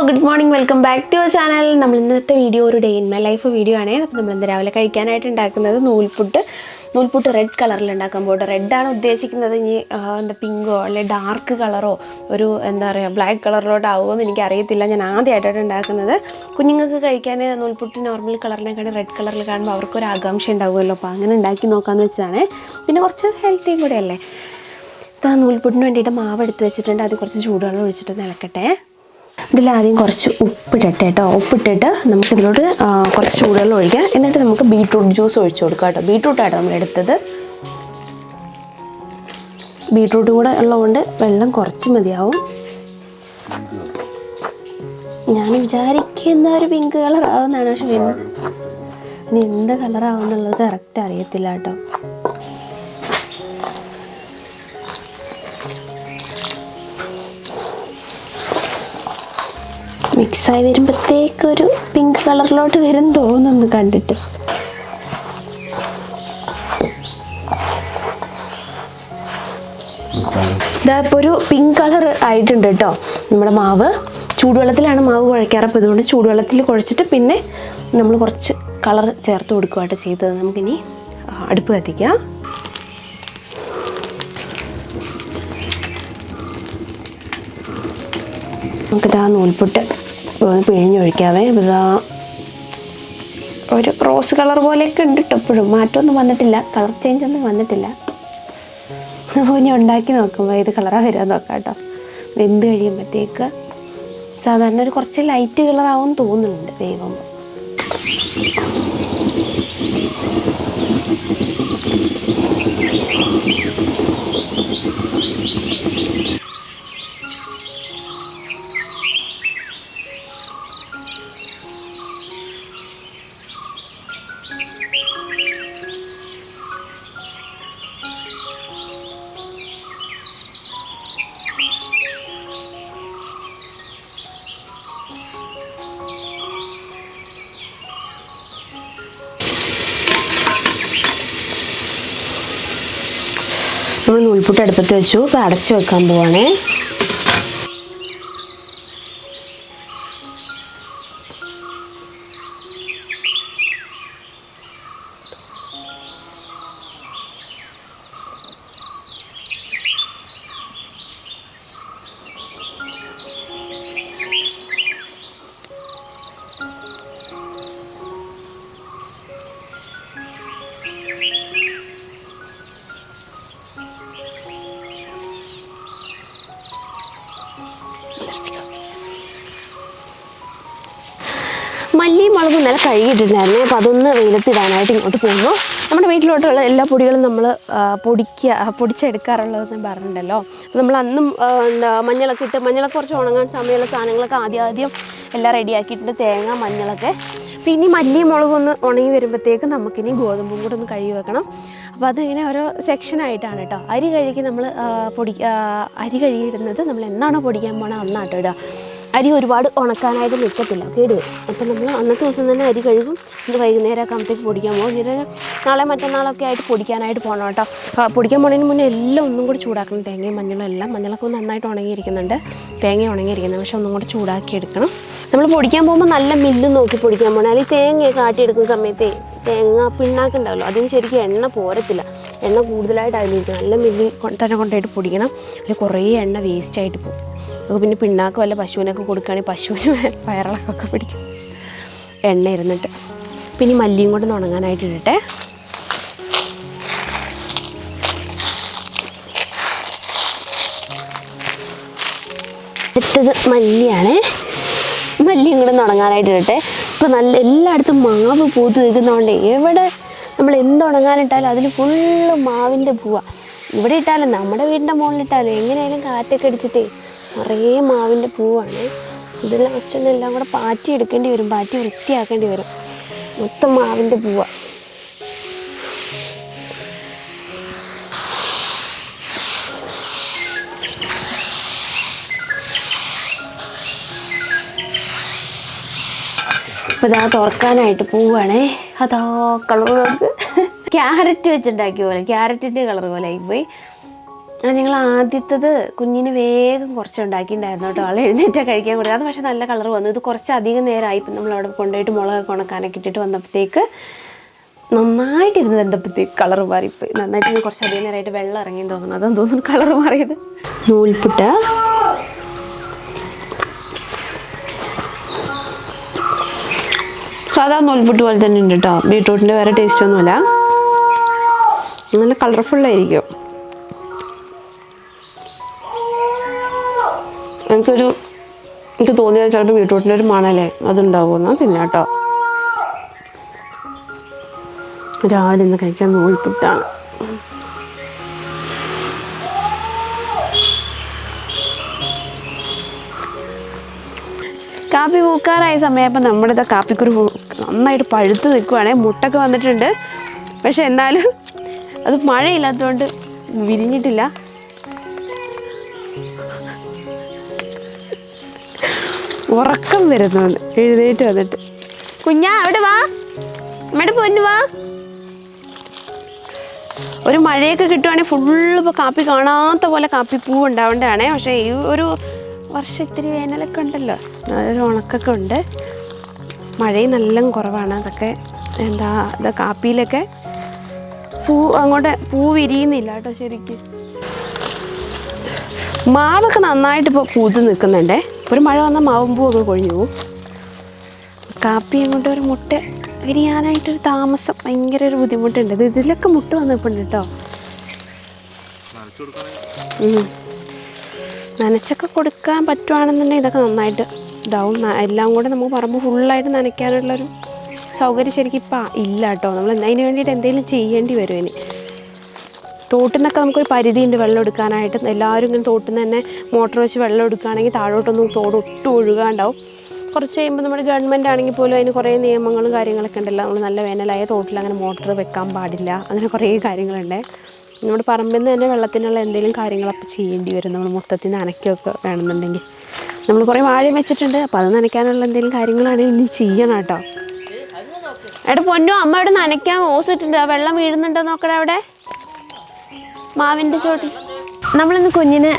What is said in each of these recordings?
Good morning, welcome back to our channel. നമ്മൾ ഇന്നത്തെ video ഒരു day in my life video ആണ്. അപ്പോൾ നമ്മൾ ഇന്ന് രാവിലെ കഴിക്കാനായിട്ട് ഉണ്ടാക്കുന്നത് നൂൽപുട്ട് റെഡ് കളറിൽ ഉണ്ടാക്കാൻ പോയിട്ട്. റെഡാണ് ഉദ്ദേശിക്കുന്നത്. ഇനി എന്താ പിങ്കോ അല്ലെങ്കിൽ ഡാർക്ക് കളറോ ഒരു എന്താ പറയുക ബ്ലാക്ക് കളറിലോട്ടാവുമോ എന്ന് എനിക്കറിയത്തില്ല. ഞാൻ ആദ്യമായിട്ടാണ് ഉണ്ടാക്കുന്നത്. കുഞ്ഞുങ്ങൾക്ക് കഴിക്കാൻ നൂൽപുട്ട് നോർമൽ കളറിനെക്കാളും റെഡ് കളറിൽ കാണുമ്പോൾ അവർക്കൊരു ആകാംക്ഷ ഉണ്ടാവുമല്ലോ. അപ്പോൾ അങ്ങനെ ഉണ്ടാക്കി നോക്കാമെന്ന് വെച്ചതാണ്. പിന്നെ കുറച്ച് ഹെൽത്തിയും കൂടെ അല്ലേ. നൂൽപുട്ടിന് വേണ്ടിയിട്ട് മാവ് എടുത്ത് വെച്ചിട്ടുണ്ട്. അത് കുറച്ച് ചൂടുവെള്ളം ഒഴിച്ചിട്ട് ഇളക്കട്ടെ. ഇതിലാദ്യം കുറച്ച് ഉപ്പിടട്ടെ കേട്ടോ. ഉപ്പിട്ടിട്ട് നമുക്കിതിലോട്ട് കുറച്ച് ചൂടുവെള്ളം ഒഴിക്കാം. എന്നിട്ട് നമുക്ക് ബീട്രൂട്ട് ജ്യൂസ് ഒഴിച്ചു കൊടുക്കാം കേട്ടോ. ബീട്രൂട്ടാട്ടോ നമ്മളെടുത്തത്. ബീട്രൂട്ടും കൂടെ ഉള്ളതുകൊണ്ട് വെള്ളം കുറച്ച് മതിയാവും. ഞാൻ വിചാരിക്കുന്ന ഒരു പിങ്ക് കളർ ആവുന്നതാണ്. പക്ഷെ ഇനി എന്ത് കളറാവുന്നുള്ളത് കറക്റ്റ് അറിയത്തില്ല കേട്ടോ. മിക്സായി വരുമ്പോഴത്തേക്കൊരു പിങ്ക് കളറിലോട്ട് വരും തോന്നുന്നു കണ്ടിട്ട്. ഇതായിപ്പോൾ ഒരു പിങ്ക് കളർ ആയിട്ടുണ്ട് കേട്ടോ. നമ്മുടെ മാവ് ചൂടുവെള്ളത്തിലാണ് മാവ് കുഴയ്ക്കാറ്. അപ്പോൾ ഇതുകൊണ്ട് ചൂടുവെള്ളത്തിൽ കുഴച്ചിട്ട് പിന്നെ നമ്മൾ കുറച്ച് കളർ ചേർത്ത് കൊടുക്കുകയായിട്ട് ചെയ്തത്. നമുക്കിനി അടുപ്പ് കത്തിക്കാം. നമുക്കിതാ നൂൽപുട്ട് പിഴിഞ്ഞൊഴിക്കാവേ. ഇതാ ഒരു റോസ് കളർ പോലെയൊക്കെ ഉണ്ട് കേട്ടോ. എപ്പോഴും മാറ്റമൊന്നും വന്നിട്ടില്ല, കളർ ചേഞ്ച് ഒന്നും വന്നിട്ടില്ല. അപ്പോൾ ഇനി ഉണ്ടാക്കി നോക്കുമ്പോൾ ഏത് കളറാണ് വരിക നോക്കാം കേട്ടോ. വെന്ത് കഴിയുമ്പോഴത്തേക്ക് സാധാരണ ഒരു കുറച്ച് ലൈറ്റ് കളറാവും തോന്നുന്നുണ്ട് വേവുമ്പോൾ. നമ്മൾ നൂൽപുട്ട് അടുപ്പത്ത് വെച്ചു. ഇപ്പോൾ അടച്ചു വെക്കാൻ പോവാണേ. മല്ലിയും മുളകും ഇന്നലെ കഴുകിയിട്ടുണ്ടായിരുന്നേ. അപ്പോൾ അതൊന്ന് വെയിലത്തിടാനായിട്ട് ഇങ്ങോട്ട് പോകുന്നു. നമ്മുടെ വീട്ടിലോട്ടുള്ള എല്ലാ പൊടികളും നമ്മൾ പൊടിച്ചെടുക്കാറുള്ളതെന്ന് പറഞ്ഞിട്ടുണ്ടല്ലോ. അപ്പോൾ നമ്മൾ അന്നും മഞ്ഞളൊക്കെ കുറച്ച് ഉണങ്ങാൻ സമയമുള്ള സാധനങ്ങളൊക്കെ ആദ്യം എല്ലാം റെഡിയാക്കിയിട്ടുണ്ട്. തേങ്ങ, മഞ്ഞളൊക്കെ. പിന്നെ മല്ലിയും മുളകും ഒന്ന് ഉണങ്ങി വരുമ്പോഴത്തേക്ക് നമുക്കിനി ഗോതമ്പും കൂടെ ഒന്ന് കഴുകി വെക്കണം. അപ്പോൾ അതിങ്ങനെ ഓരോ സെക്ഷനായിട്ടാണ് കേട്ടോ. അരി കഴുകിയിടുന്നത് നമ്മൾ എന്നാണോ പൊടിക്കാൻ പോകണം അന്നാട്ടോ ഇടുക. അരി ഒരുപാട് ഉണക്കാനായിട്ട് നിൽക്കത്തില്ല, കേട് വരും. അപ്പോൾ നമ്മൾ അന്നത്തെ ദിവസം തന്നെ അരി കഴുകും. ഇത് വൈകുന്നേരമൊക്കെ ആകുമ്പോഴത്തേക്ക് പൊടിക്കാൻ പോകും. ഇങ്ങനെ നാളെ മറ്റന്നാളൊക്കെ ആയിട്ട് പൊടിക്കാനായിട്ട് പോകണം കേട്ടോ. പൊടിക്കാൻ പോകുന്നതിന് മുന്നേ എല്ലാം ഒന്നും കൂടി ചൂടാക്കണം. തേങ്ങയും മഞ്ഞളും എല്ലാം. മഞ്ഞളൊക്കെ നന്നായിട്ട് ഉണങ്ങിയിരിക്കുന്നുണ്ട്, തേങ്ങ ഉണങ്ങിയിരിക്കുന്നുണ്ട്. പക്ഷെ ഒന്നും കൂടി ചൂടാക്കി എടുക്കണം. നമ്മൾ പൊടിക്കാൻ പോകുമ്പോൾ നല്ല മില്ല് നോക്കി പൊടിക്കാൻ പോകണം. അല്ലെങ്കിൽ തേങ്ങയൊക്കെ ആട്ടിയെടുക്കുന്ന സമയത്ത് തേങ്ങ പിണ്ണാക്കുണ്ടാവല്ലോ, അതിന് ശരിക്കും എണ്ണ പോരത്തില്ല. എണ്ണ കൂടുതലായിട്ട് അതിലിരിക്കും. നല്ല മില്ലിൽ തന്നെ കൊണ്ടുപോയിട്ട് പൊടിക്കണം. അല്ലെങ്കിൽ കുറേ എണ്ണ വേസ്റ്റായിട്ട് പോകും. അപ്പോൾ പിന്നെ പിണ്ണാക്ക് വല്ല പശുവിനൊക്കെ കൊടുക്കുകയാണെങ്കിൽ പശുവിന് വയറിളക്കൊക്കെ പിടിക്കും എണ്ണ ഇരുന്നിട്ട്. പിന്നെ മല്ലിയും കൊണ്ട് ഉണങ്ങാനായിട്ട് ഇടട്ടെ. അടുത്തത് മല്ലിയാണ്. മല്ലിയും കൂടെ ഉണങ്ങാനായിട്ട് ഇടട്ടെ. ഇപ്പോൾ എല്ലായിടത്തും മാവ് പൂത്ത് നിൽക്കുന്നതുകൊണ്ട് എവിടെ നമ്മൾ എന്തുണങ്ങാനിട്ടാലും അതിൽ ഫുള്ള് മാവിൻ്റെ പൂവാണ്. ഇവിടെ ഇട്ടാലും നമ്മുടെ വീടിൻ്റെ മുകളിലിട്ടാലും എങ്ങനെയായാലും കാറ്റൊക്കെ അടിച്ചിട്ടേ നിറയെ മാവിൻ്റെ പൂവാണ്. ഇത് ലാസ്റ്റ് ഒന്ന് എല്ലാം കൂടെ പാറ്റി എടുക്കേണ്ടി വരും, പാറ്റി വൃത്തിയാക്കേണ്ടി വരും. മൊത്തം മാവിൻ്റെ പൂവാണ്. അപ്പോൾ ഇതാ തുറക്കാനായിട്ട് പോവുകയാണേ. അതാ കളർ നോക്ക്. ക്യാരറ്റ് വെച്ചുണ്ടാക്കിയ പോലെ, ക്യാരറ്റിൻ്റെ കളർ പോലെ ആയിപ്പോയി. ഞങ്ങൾ ആദ്യത്തത് കുഞ്ഞിന് വേഗം കുറച്ച് ഉണ്ടാക്കിയിട്ടുണ്ടായിരുന്നു കേട്ടോ. ആൾ എഴുന്നേറ്റാൽ കഴിക്കാൻ കൊടുക്കുക. അത് പക്ഷേ നല്ല കളർ വന്നു. ഇത് കുറച്ച് അധികം നേരമായി. ഇപ്പം നമ്മളവിടെ കൊണ്ടുപോയിട്ട് മുളകൊക്കെ ഉണക്കാനൊക്കെ ഇട്ടിട്ട് വന്നപ്പോഴത്തേക്ക് നന്നായിട്ടിരുന്ന് വെന്തപ്പോഴത്തേക്ക് കളർ മാറിപ്പോയി. നന്നായിട്ട് കുറച്ച് അധികം നേരമായിട്ട് വെള്ളം ഇറങ്ങിയെന്ന് തോന്നുന്നു. അതെന്ന് തോന്നുന്നു കളർ മാറിയത്. നൂൽപുട്ട്, സാധാ നൂൽപുട്ട് പോലെ തന്നെ ഉണ്ട് കേട്ടോ. ബീട്രൂട്ടിൻ്റെ വേറെ ടേസ്റ്റ് ഒന്നുമില്ല. നല്ല കളർഫുള്ളായിരിക്കും. എനിക്ക് തോന്നിയത് ചിലപ്പോൾ ബീട്രൂട്ടിൻ്റെ ഒരു മണലേ അതുണ്ടാവുമെന്ന് തിന്നാം കേട്ടോ. രാവിലെ ഇന്ന് കഴിക്കാൻ നൂൽപുട്ടാണ്. കാപ്പി പൂക്കാറായ സമയമായപ്പോൾ നമ്മുടെ ഇതാ കാപ്പിക്കുരു നന്നായിട്ട് പഴുത്ത് നിൽക്കുവാണേ. മുട്ടൊക്കെ വന്നിട്ടുണ്ട്. പക്ഷെ എന്നാലും അത് മഴയില്ലാത്തതുകൊണ്ട് വിരിഞ്ഞിട്ടില്ല. ഉറക്കം വരുന്നുണ്ട് എഴുന്നേറ്റ് വന്നിട്ട്. കുഞ്ഞാ അവിടെ വാ, നമ്മുടെ പൊന്നു വാ. ഒരു മഴയൊക്കെ കിട്ടുവാണെങ്കിൽ ഫുള്ള് ഇപ്പോൾ കാപ്പി കാണാത്ത പോലെ കാപ്പിപ്പൂ ഉണ്ടാവേണ്ടതാണേ. പക്ഷേ ഈ ഒരു വർഷം ഇത്തിരി വേനലൊക്കെ ഉണ്ടല്ലോ, നല്ലൊരു ഉണക്കൊക്കെ ഉണ്ട്. മഴയും നല്ല കുറവാണ്. അതൊക്കെ ഇതാ കാപ്പിയിലൊക്കെ അങ്ങോട്ട് പൂ വിരിയുന്നില്ല കേട്ടോ ശരിക്കും. മാവൊക്കെ നന്നായിട്ട് ഇപ്പോൾ പൂത്ത് നിൽക്കുന്നുണ്ടേ. ഒരു മഴ വന്നാൽ മാവും പൂവൊക്കെ കൊഴിഞ്ഞു പോകും. കാപ്പി അങ്ങോട്ട് ഒരു മുട്ട വിരിയാനായിട്ടൊരു താമസം, ഭയങ്കര ഒരു ബുദ്ധിമുട്ടുണ്ട്. ഇതിലൊക്കെ മുട്ട വന്നിട്ടുണ്ട് കേട്ടോ. നനച്ചൊക്കെ കൊടുക്കാൻ പറ്റുവാണെന്നുണ്ടെങ്കിൽ ഇതൊക്കെ നന്നായിട്ട് ഇതാവും. എല്ലാം കൂടെ നമുക്ക് പറമ്പ് ഫുള്ളായിട്ട് നനയ്ക്കാനുള്ളൊരു സൗകര്യം ശരിക്കും ഇപ്പം ഇല്ല കേട്ടോ. നമ്മൾ അതിന് വേണ്ടിയിട്ട് എന്തെങ്കിലും ചെയ്യേണ്ടി വരും. ഇനി തോട്ടിൽ നിന്നൊക്കെ നമുക്കൊരു പരിധിയുണ്ട് വെള്ളം എടുക്കാനായിട്ട്. എല്ലാവരും ഇങ്ങനെ തോട്ടിൽ നിന്ന് തന്നെ മോട്ടർ വെച്ച് വെള്ളം എടുക്കുകയാണെങ്കിൽ താഴോട്ടൊന്നും തോട് ഒട്ടും ഒഴുകാണ്ടാവും. കുറച്ച് കഴിയുമ്പോൾ നമ്മുടെ ഗവൺമെൻറ് ആണെങ്കിൽ പോലും അതിന് കുറേ നിയമങ്ങളും കാര്യങ്ങളൊക്കെ ഉണ്ടല്ലോ. നമ്മൾ നല്ല വേനലായ തോട്ടിൽ അങ്ങനെ മോട്ടർ വെക്കാൻ പാടില്ല, അങ്ങനെ കുറേ കാര്യങ്ങളുണ്ട്. നമ്മുടെ പറമ്പിൽ നിന്ന് തന്നെ വെള്ളത്തിനുള്ള എന്തെങ്കിലും കാര്യങ്ങളൊക്കെ ചെയ്യേണ്ടി വരും. നമ്മൾ മൊത്തത്തിൽ നനയ്ക്കുകയൊക്കെ വേണമെന്നുണ്ടെങ്കിൽ. നമ്മൾ കുറേ വാഴയും വെച്ചിട്ടുണ്ട്. അപ്പോൾ അത് നനയ്ക്കാനുള്ള എന്തെങ്കിലും കാര്യങ്ങളാണെങ്കിൽ ഇനി ചെയ്യണം കേട്ടോ. എടാ പൊന്നോ, അമ്മ ഇവിടെ നനയ്ക്കാൻ ഓസിട്ടുണ്ട്. ആ വെള്ളം വീഴുന്നുണ്ടോ നോക്കടാ അവിടെ മാവിൻ്റെ ചോട്ടിൽ. നമ്മളിന്ന് കുഞ്ഞിന്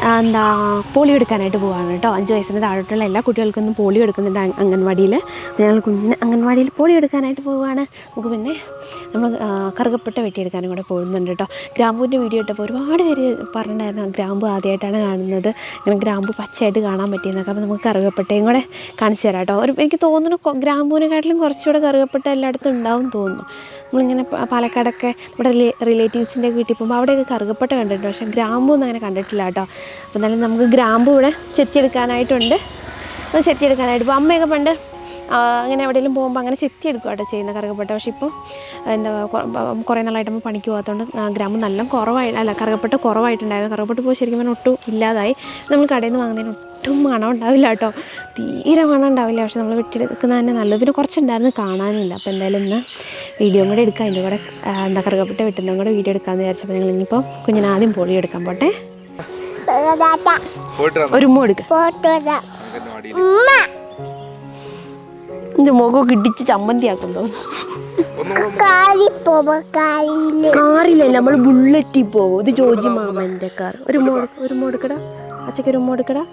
പോളിയോ എടുക്കാനായിട്ട് പോവാണ് കേട്ടോ. 5 വയസ്സിന് താഴോട്ടുള്ള എല്ലാ കുട്ടികൾക്കൊന്നും പോളിയോ എടുക്കുന്നുണ്ട് അംഗൻവാടിയിൽ. ഞങ്ങൾ കുഞ്ഞിന് അംഗൻവാടിയിൽ പോളിയോ എടുക്കാനായിട്ട് പോവുകയാണ്. നമുക്ക് പിന്നെ നമ്മൾ കറുകപ്പട്ട വെട്ടിയെടുക്കാനും കൂടെ പോകുന്നുണ്ട് കേട്ടോ. ഗ്രാമ്പൂവിൻ്റെ വീഡിയോ ഇട്ടപ്പോൾ ഒരുപാട് പേര് പറഞ്ഞിട്ടുണ്ടായിരുന്നു ഗ്രാമ്പു ആദ്യമായിട്ടാണ് കാണുന്നത്, ഇങ്ങനെ ഗ്രാമ്പു പച്ചയായിട്ട് കാണാൻ പറ്റിയെന്നൊക്കെ. അപ്പോൾ നമുക്ക് കറുകപ്പട്ടയും കൂടെ കാണിച്ചു തരാം കേട്ടോ. എനിക്ക് തോന്നുന്നു ഗ്രാമ്പൂവിനെക്കാട്ടിലും കുറച്ചുകൂടെ കറുകപ്പട്ട എല്ലായിടത്തും ഉണ്ടാവും തോന്നുന്നു. നമ്മളിങ്ങനെ പാലക്കാടൊക്കെ ഇവിടെ റിലേറ്റീവ്സിൻ്റെ വീട്ടിൽ പോകുമ്പോൾ അവിടെയൊക്കെ കറുകപ്പട്ട കണ്ടിട്ടുണ്ട്, പക്ഷേ ഗ്രാമ്പൂ ഒന്നും അങ്ങനെ കണ്ടിട്ടില്ല കേട്ടോ. അപ്പോൾ എന്നാലും നമുക്ക് ഗ്രാമ്പൂ ഇവിടെ ചെത്തിയെടുക്കാനായിട്ടുണ്ട്. അത് ചെത്തിയെടുക്കാനായിട്ട് ഇപ്പോൾ അമ്മയൊക്കെ പണ്ട് അങ്ങനെ എവിടെയെങ്കിലും പോകുമ്പോൾ അങ്ങനെ ചെത്തിയെടുക്കുക കേട്ടോ ചെയ്യുന്ന കറുകപ്പട്ട. പക്ഷേ ഇപ്പോൾ കുറേ നാളായിട്ട് നമ്മൾ പണിക്ക് പോകാത്തതുകൊണ്ട് ഗ്രാമ്പൂ നല്ല കറുകപ്പട്ട കുറവായിട്ടുണ്ടായിരുന്നു. കറുകപ്പട്ട ഇപ്പോൾ ശരിക്കും പറഞ്ഞാൽ ഒട്ടും ഇല്ലാതായി. നമ്മൾ കടയിൽ നിന്ന് വാങ്ങുന്നതിന് ഒട്ടും മണം ഉണ്ടാവില്ല കേട്ടോ, തീരെ മണം ഉണ്ടാവില്ല. പക്ഷെ നമ്മൾ വെട്ടിയെടുക്കുന്നത് തന്നെ നല്ലത്. പിന്നെ കുറച്ചുണ്ടായിരുന്നു, കാണാനില്ല. അപ്പോൾ എന്തായാലും ഇന്ന് വീഡിയോ കൂടെ എടുക്കാം. അതിൻ്റെ കൂടെ കറുകപ്പട്ട വെട്ടുന്നതും കൂടെ വീഡിയോ എടുക്കാമെന്ന് വിചാരിച്ചപ്പോൾ ഞങ്ങൾ ഇനിയിപ്പോൾ കുഞ്ഞിന് ആദ്യം പോളിയോ എടുക്കാൻ പോട്ടെ. ഒരു ഉമ്മ എടുക്കാം. എൻ്റെ മുഖമൊക്കെ ഇടിച്ച് ചമ്മന്തിയാക്കും തോന്നുന്നു. കാറിലല്ല, നമ്മൾ ബുള്ളറ്റിൽ പോകും. ഇത് ജോജി മാമൻ്റെ കാർ. ഒരു മോടുക്കടാ അച്ഛക്ക്, ഒരു മോടുക്കടാ.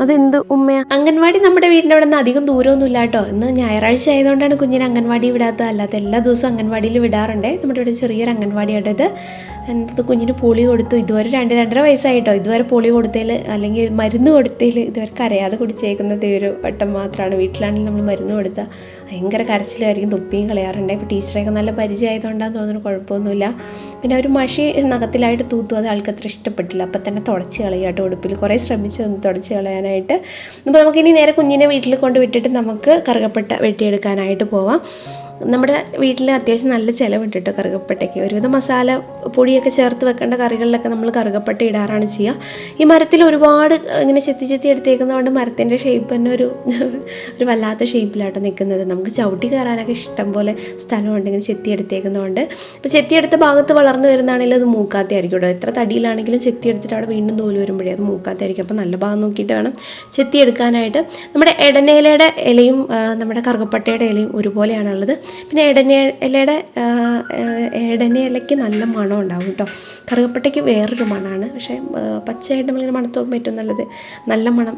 അതെന്ത് ഉമ്മയാ? അംഗൻവാടി നമ്മുടെ വീടിൻ്റെ അവിടെ നിന്ന് അധികം ദൂരമൊന്നുമില്ല കേട്ടോ. ഇന്ന് ഞായറാഴ്ച ആയതുകൊണ്ടാണ് കുഞ്ഞിനെ അംഗൻവാടി വിടാത്തത്. അല്ലാതെ എല്ലാ ദിവസവും അംഗൻവാടിയിൽ വിടാറുണ്ട്. നമ്മുടെ ഇവിടെ ചെറിയൊരു അംഗൻവാടിയാട്ടോ ഇത്. എന്തത് കുഞ്ഞിന് പോളിയോ കൊടുത്തു. ഇതുവരെ 2-2.5 വയസ്സായിട്ടോ. ഇതുവരെ പോളിയോ കൊടുത്തതിൽ അല്ലെങ്കിൽ മരുന്ന് കൊടുത്തതിൽ ഇതുവരെ കരയാതെ കുടിച്ചേക്കുന്നത് ഒരു വട്ടം മാത്രമാണ്. വീട്ടിലാണെങ്കിൽ നമ്മൾ മരുന്ന് കൊടുത്താൽ ഭയങ്കര കരച്ചിലായിരിക്കും, തുപ്പിയും കളയാറുണ്ട്. ഇപ്പോൾ ടീച്ചറൊക്കെ നല്ല പരിചയമായതുകൊണ്ടാന്ന് തോന്നുന്നു, കുഴപ്പമൊന്നുമില്ല. പിന്നെ ഒരു മഷി നഖത്തിലായിട്ട് തൂത്തു, അത് ആൾക്ക് അത്ര ഇഷ്ടപ്പെട്ടില്ല. അപ്പം തന്നെ തുടച്ച് കളയാട്ടോ ഉടുപ്പിൽ. കുറേ ശ്രമിച്ചു ഒന്ന് തുടച്ച് കളയാനായിട്ട്. അപ്പോൾ നമുക്കിനി നേരെ കുഞ്ഞിനെ വീട്ടിൽ കൊണ്ട് വിട്ടിട്ട് നമുക്ക് കറുകപ്പട്ട വെട്ടിയെടുക്കാനായിട്ട് പോവാം. നമ്മുടെ വീട്ടിൽ അത്യാവശ്യം നല്ല ചിലവുണ്ട് കേട്ടോ കറുകപ്പട്ടയ്ക്ക്. ഒരുവിധം മസാല പൊടിയൊക്കെ ചേർത്ത് വെക്കേണ്ട കറികളിലൊക്കെ നമ്മൾ കറുകപ്പട്ട ഇടാറാണ് ചെയ്യുക. ഈ മരത്തിൽ ഒരുപാട് ഇങ്ങനെ ചെത്തി എടുത്തേക്കുന്നതുകൊണ്ട് മരത്തിൻ്റെ ഷേപ്പ് തന്നെ ഒരു വല്ലാത്ത ഷേപ്പിലാട്ടോ നിൽക്കുന്നത്. നമുക്ക് ചവിട്ടി കയറാനൊക്കെ ഇഷ്ടം പോലെ സ്ഥലമുണ്ട് ഇങ്ങനെ ചെത്തി എടുത്തേക്കുന്നതുകൊണ്ട്. ഇപ്പോൾ ചെത്തിയെടുത്ത ഭാഗത്ത് വളർന്നു വരുന്നതാണെങ്കിലും അത് മൂക്കാത്തയായിരിക്കും കേട്ടോ. എത്ര തടിയിലാണെങ്കിലും ചെത്തി എടുത്തിട്ട് അവിടെ വീണ്ടും തോല് വരുമ്പോഴേ അത് മൂക്കാത്തയായിരിക്കും. അപ്പോൾ നല്ല ഭാഗം നോക്കിയിട്ട് വേണം ചെത്തി എടുക്കാനായിട്ട്. നമ്മുടെ ഇടനേലയുടെ ഇലയും നമ്മുടെ കറുകപ്പട്ടയുടെ ഇലയും ഒരുപോലെയാണുള്ളത്. പിന്നെ ഇലയ്ക്ക് നല്ല മണം ഉണ്ടാവും കേട്ടോ. കറുകപ്പട്ടയ്ക്ക് വേറൊരു മണമാണ്, പക്ഷേ പച്ചയായിട്ട് നമ്മളിങ്ങനെ മണത്ത് നോക്കുമ്പോൾ ഏറ്റവും നല്ലത് നല്ല മണം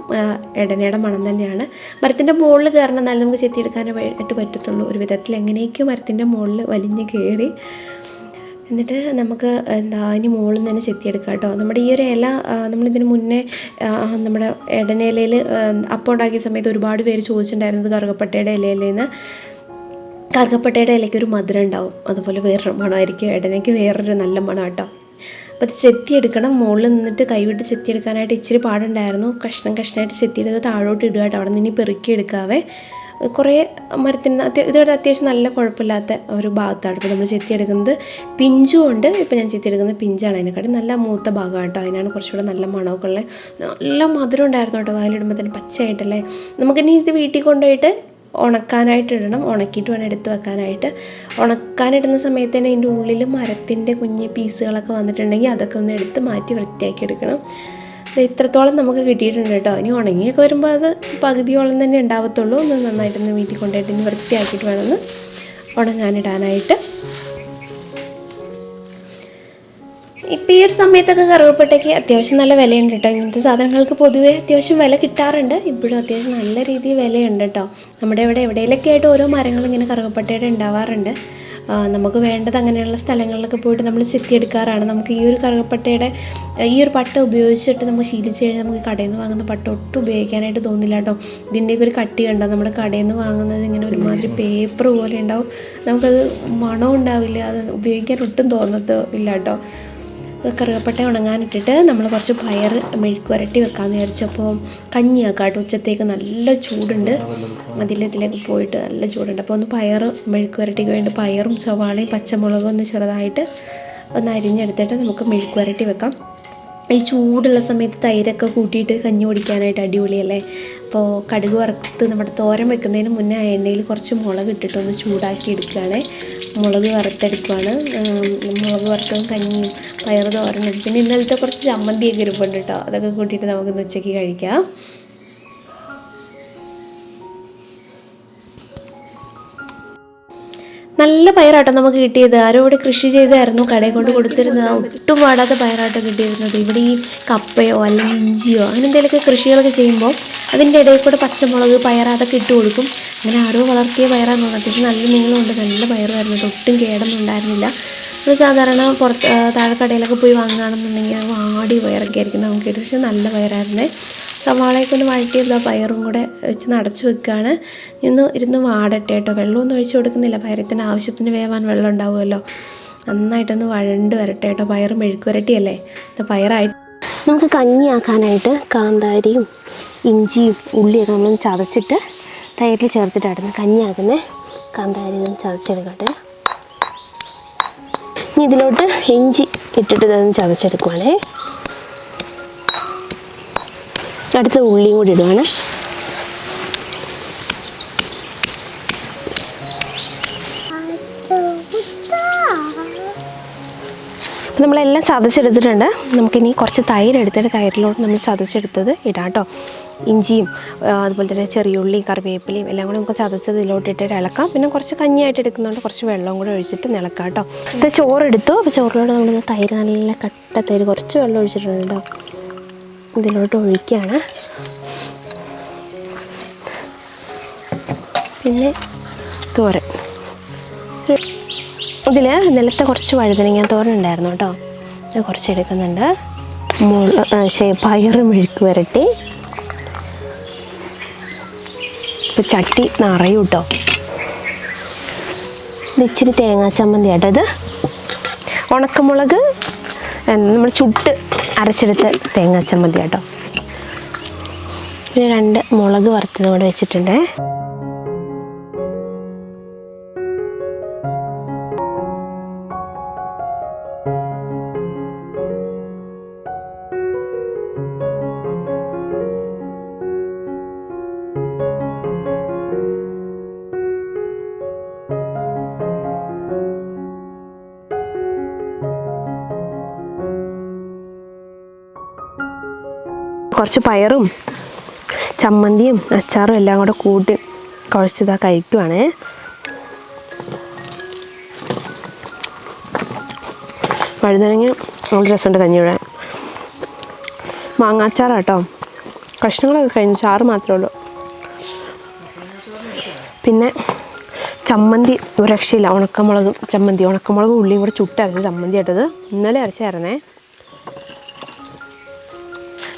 ഇടനയുടെ മണം തന്നെയാണ്. മരത്തിൻ്റെ മുകളിൽ കയറണം, എന്നാലും നമുക്ക് ചെത്തിയെടുക്കാനായിട്ട് പറ്റത്തുള്ളൂ. ഒരു വിധത്തിൽ എങ്ങനെയൊക്കെയോ മരത്തിൻ്റെ മുകളിൽ വലിഞ്ഞ് കയറി എന്നിട്ട് നമുക്ക് ഇനി മുകളിൽ നിന്ന് തന്നെ ചെത്തിയെടുക്കാം കേട്ടോ. നമ്മുടെ ഈ ഒരു ഇല നമ്മളിതിന് മുന്നേ നമ്മുടെ ഇടനയിലയിൽ അപ്പം ഉണ്ടാക്കിയ സമയത്ത് ഒരുപാട് പേര് ചോദിച്ചിട്ടുണ്ടായിരുന്നത് കറുകപ്പട്ടയുടെ ഇലയിലേന്ന്. കറുകപ്പട്ടയുടെ ഇലയ്ക്കൊരു മധുരം ഉണ്ടാവും, അതുപോലെ വേറൊരു മണമായിരിക്കും. ഇടനയ്ക്ക് വേറൊരു നല്ല മണം കേട്ടോ. അപ്പോൾ അത് ചെത്തിയെടുക്കണം. മുകളിൽ നിന്നിട്ട് കൈവിട്ട് ചെത്തിയെടുക്കാനായിട്ട് ഇച്ചിരി പാടുണ്ടായിരുന്നു. കഷ്ണമായിട്ട് ചെത്തിയെടുത്ത് താഴോട്ട് ഇടുക കേട്ടോ. അവിടെ നിന്ന് പെറുക്കിയെടുക്കാവേ. കുറേ മരത്തിന് ഇതോടെ അത്യാവശ്യം നല്ല കുഴപ്പമില്ലാത്ത ഒരു ഭാഗത്താണ് ഇപ്പോൾ നമ്മൾ ചെത്തിയെടുക്കുന്നത്. പിഞ്ചും ഉണ്ട്. ഇപ്പോൾ ഞാൻ ചെത്തിയെടുക്കുന്നത് പിഞ്ചാണ്, അതിനെക്കാട്ടി നല്ല മൂത്ത ഭാഗം കേട്ടോ. അതിനാണ് കുറച്ചുകൂടെ നല്ല മണമൊക്കെ ഉള്ളത്. നല്ല മധുരം ഉണ്ടായിരുന്നു കേട്ടോ വായിലിടുമ്പോൾ തന്നെ, പച്ചയായിട്ടല്ലേ. നമുക്കിനി ഇത് വീട്ടിൽ കൊണ്ടുപോയിട്ട് ഉണക്കാനായിട്ട് ഇടണം. ഉണക്കിയിട്ട് വേണം എടുത്ത് വെക്കാനായിട്ട്. ഉണക്കാനിടുന്ന സമയത്ത് തന്നെ ഇതിൻ്റെ ഉള്ളിൽ മരത്തിൻ്റെ കുഞ്ഞ് പീസുകളൊക്കെ വന്നിട്ടുണ്ടെങ്കിൽ അതൊക്കെ ഒന്ന് എടുത്ത് മാറ്റി വൃത്തിയാക്കി എടുക്കണം. ഇത്രത്തോളം നമുക്ക് കിട്ടിയിട്ടുണ്ട് കേട്ടോ. ഇനി ഉണങ്ങിയൊക്കെ വരുമ്പോൾ അത് പകുതിയോളം തന്നെ ഉണ്ടാവത്തുള്ളൂ. ഒന്ന് നന്നായിട്ടൊന്ന് വീട്ടിൽ കൊണ്ടുപോയിട്ട് ഇനി വൃത്തിയാക്കിയിട്ട് വേണമെന്ന് ഉണങ്ങാനിടാനായിട്ട്. ഇപ്പോൾ ഈ ഒരു സമയത്തൊക്കെ കറുവപ്പട്ടയ്ക്ക് അത്യാവശ്യം നല്ല വിലയുണ്ട് കേട്ടോ. ഇങ്ങനത്തെ സാധനങ്ങൾക്ക് പൊതുവേ അത്യാവശ്യം വില കിട്ടാറുണ്ട്. ഇപ്പോഴും അത്യാവശ്യം നല്ല രീതിയിൽ വിലയുണ്ട് കേട്ടോ. നമ്മുടെ എവിടെയെങ്കിലൊക്കെ ആയിട്ട് ഓരോ മരങ്ങൾ ഇങ്ങനെ കറുവപ്പട്ടയുടെ ഉണ്ടാവാറുണ്ട്. നമുക്ക് വേണ്ടത് അങ്ങനെയുള്ള സ്ഥലങ്ങളിലൊക്കെ പോയിട്ട് നമ്മൾ ചെത്തിയെടുക്കാറാണ്. നമുക്ക് ഈ ഒരു കറുകപ്പട്ടയുടെ ഈ ഒരു പട്ട ഉപയോഗിച്ചിട്ട് നമ്മൾ ശീലിച്ച് കഴിഞ്ഞാൽ നമുക്ക് കടയിൽ നിന്ന് വാങ്ങുന്ന പട്ട ഒട്ടും ഉപയോഗിക്കാനായിട്ട് തോന്നില്ല കേട്ടോ. ഇതിൻ്റെയൊക്കെ ഒരു കട്ടി കണ്ടോ, നമ്മുടെ കടയിൽ നിന്ന് വാങ്ങുന്നത് ഇങ്ങനെ ഒരുമാതിരി പേപ്പർ പോലെ ഉണ്ടാവും. നമുക്കത് മണം ഉണ്ടാവില്ല, അത് ഉപയോഗിക്കാൻ ഒട്ടും തോന്നത്തില്ല കേട്ടോ. കറുകപ്പട്ട ഉണങ്ങാനിട്ടിട്ട് നമ്മൾ കുറച്ച് പയർ മെഴുക്ക് വരട്ടി വെക്കാമെന്ന് വിചാരിച്ചപ്പോൾ കഞ്ഞിയാക്കാം കേട്ടോ. ഉച്ചത്തേക്ക് നല്ല ചൂടുണ്ട്, ഇതിലേക്ക് പോയിട്ട് നല്ല ചൂടുണ്ട്. അപ്പോൾ ഒന്ന് പയർ മെഴുക്ക് വരട്ടിക്ക് വേണ്ടി പയറും സവാളയും പച്ചമുളകും ഒന്ന് ചെറുതായിട്ട് ഒന്ന് അരിഞ്ഞെടുത്തിട്ട് നമുക്ക് മെഴുക്ക് വരട്ടി വെക്കാം. ഈ ചൂടുള്ള സമയത്ത് തൈരൊക്കെ കൂട്ടിയിട്ട് കഞ്ഞി കുടിക്കാനായിട്ട് അടിപൊളിയല്ലേ. അപ്പോൾ കടുക് വറുത്ത് നമ്മുടെ തോരൻ വെക്കുന്നതിന് മുന്നേ ആ എണ്ണയിൽ കുറച്ച് മുളക് ഇട്ടിട്ടൊന്ന് ചൂടാക്കി എടുക്കുകയാണ്. മുളക് വറുത്തെടുക്കുകയാണ്. മുളക് വറുത്തതും കഞ്ഞിയും പയർ തോരനും പിന്നെ ഇന്നലത്തെ കുറച്ച് ചമ്മന്തിയൊക്കെ ഇരിപ്പുണ്ട് കേട്ടോ. അതൊക്കെ കൂട്ടിയിട്ട് നമുക്കിന്ന് ഉച്ചയ്ക്ക് കഴിക്കാം. നല്ല പയറാട്ടോ നമുക്ക് കിട്ടിയത്. ആരോ ഇവിടെ കൃഷി ചെയ്തായിരുന്നു, കടയിൽ കൊണ്ട് കൊടുത്തിരുന്നത്. ഒട്ടും പാടാത്ത പയറാട്ടോ കിട്ടിയിരുന്നത്. ഇവിടെ ഈ കപ്പയോ അല്ലെങ്കിൽ ഇഞ്ചിയോ അങ്ങനെ എന്തെങ്കിലുമൊക്കെ കൃഷികളൊക്കെ ചെയ്യുമ്പോൾ അതിൻ്റെ ഇടയിൽ കൂടെ പച്ചമുളക് പയർ അതൊക്കെ ഇട്ട് കൊടുക്കും. അങ്ങനെ ആരോ വളർത്തിയ പയറാന്ന് തോന്നുന്നു. അത്യാവശ്യം നല്ല നീളമുണ്ട്, നല്ല പയറായിരുന്നു, ഒട്ടും കേടൊന്നും ഉണ്ടായിരുന്നില്ല. നമ്മൾ സാധാരണ പുറത്ത് താഴെക്കടയിലൊക്കെ പോയി വാങ്ങുകയാണെന്നുണ്ടെങ്കിൽ വാടി പയറൊക്കെ ആയിരിക്കും നമുക്ക് കിട്ടും. പക്ഷേ നല്ല പയറായിരുന്നേ. സവാളയൊക്കെ ഒന്ന് വഴറ്റിയത് പയറും കൂടെ വെച്ച് നടച്ച് വെക്കുകയാണ്. ഇരുന്ന് വാടട്ടെ കേട്ടോ. വെള്ളമൊന്നും ഒഴിച്ച് കൊടുക്കുന്നില്ല, പയറത്തിന് ആവശ്യത്തിന് വേവാൻ വെള്ളം ഉണ്ടാവുമല്ലോ. നന്നായിട്ടൊന്ന് വഴണ്ട് വരട്ടെ കേട്ടോ. പയർ മെഴുക്ക് വരട്ടിയല്ലേ, ഇത് പയറായിട്ട് നമുക്ക് കഞ്ഞിയാക്കാനായിട്ട് കാന്താരിയും ഇഞ്ചിയും ഉള്ളിയൊക്കെ നമ്മൾ ചതച്ചിട്ട് തൈരിൽ ചേർത്തിട്ടായിരുന്നു കഞ്ഞിയാക്കുന്നത്. കാന്താരി ചതച്ചെടുക്കട്ടെ. ഇനി ഇതിലോട്ട് ഇഞ്ചി ഇട്ടിട്ട് ഇതൊന്ന് ചതച്ചെടുക്കുവാണേ. അടുത്ത ഉള്ളിയും കൂടി ഇടുവാണ്. നമ്മളെല്ലാം ചതച്ചെടുത്തിട്ടുണ്ട്. നമുക്കിനി കുറച്ച് തൈര് എടുത്തിട്ട് തൈരിലോട്ട് നമ്മൾ ചതച്ചെടുത്തത് ഇടാം കേട്ടോ. ഇഞ്ചിയും അതുപോലെ തന്നെ ചെറിയ ഉള്ളി കറിവേപ്പിലയും എല്ലാം കൂടി നമുക്ക് ചതച്ചത് ഇതിലോട്ട് ഇട്ടിട്ട് ഇളക്കാം. പിന്നെ കുറച്ച് കഞ്ഞിയായിട്ട് എടുക്കുന്നുണ്ട്, കുറച്ച് വെള്ളം കൂടെ ഒഴിച്ചിട്ട് ഇളക്കാം കേട്ടോ. ഇത് ചോറെടുത്തു. അപ്പോൾ ചോറിലോട്ട് നമ്മൾ തൈര് നല്ല കട്ട തൈര് കുറച്ച് വെള്ളം ഒഴിച്ചിട്ടുണ്ട് കേട്ടോ. ഇതിലോട്ട് ഒഴിക്കുകയാണ്. പിന്നെ തോരൻ, ഇതിൽ നിലത്തെ കുറച്ച് വഴുതനങ്ങ തോരൻ ഉണ്ടായിരുന്നു കേട്ടോ, അത് കുറച്ച് എടുക്കുന്നുണ്ട്. പയറ് മെഴുക്ക് വരട്ടി. ഇപ്പോൾ ചട്ടി നിറയും കേട്ടോ. ഇത് ഇച്ചിരി തേങ്ങാ ചമ്മന്തി കേട്ടോ. ഇത് ഉണക്കമുളക് നമ്മൾ ചുട്ട് അരച്ചെടുത്ത തേങ്ങാ ചമ്മന്തി കേട്ടോ. പിന്നെ 2 മുളക് വറുത്തതും കൂടെ വെച്ചിട്ടുണ്ട്. കുറച്ച് പയറും ചമ്മന്തിയും അച്ചാറും എല്ലാം കൂടെ കൂട്ടി കുഴച്ചതാ കഴിക്കുവാണേ. വഴുതനങ്ങ നല്ല രസമുണ്ട് കഞ്ഞി ഇടാൻ. മാങ്ങാച്ചാറാട്ടോ, കഷ്ണങ്ങളൊക്കെ കഴിഞ്ഞു, ചാറ് മാത്രമേ ഉള്ളൂ. പിന്നെ ചമ്മന്തി ഒരു രക്ഷയില്ല, ഉണക്കമുളകും ചമ്മന്തി, ഉണക്കമുളകും ഉള്ളിയും കൂടെ ചുട്ടരച്ച് ചമ്മന്തി ഇട്ടത് ഇന്നലെ അരച്ചായിരുന്നേ.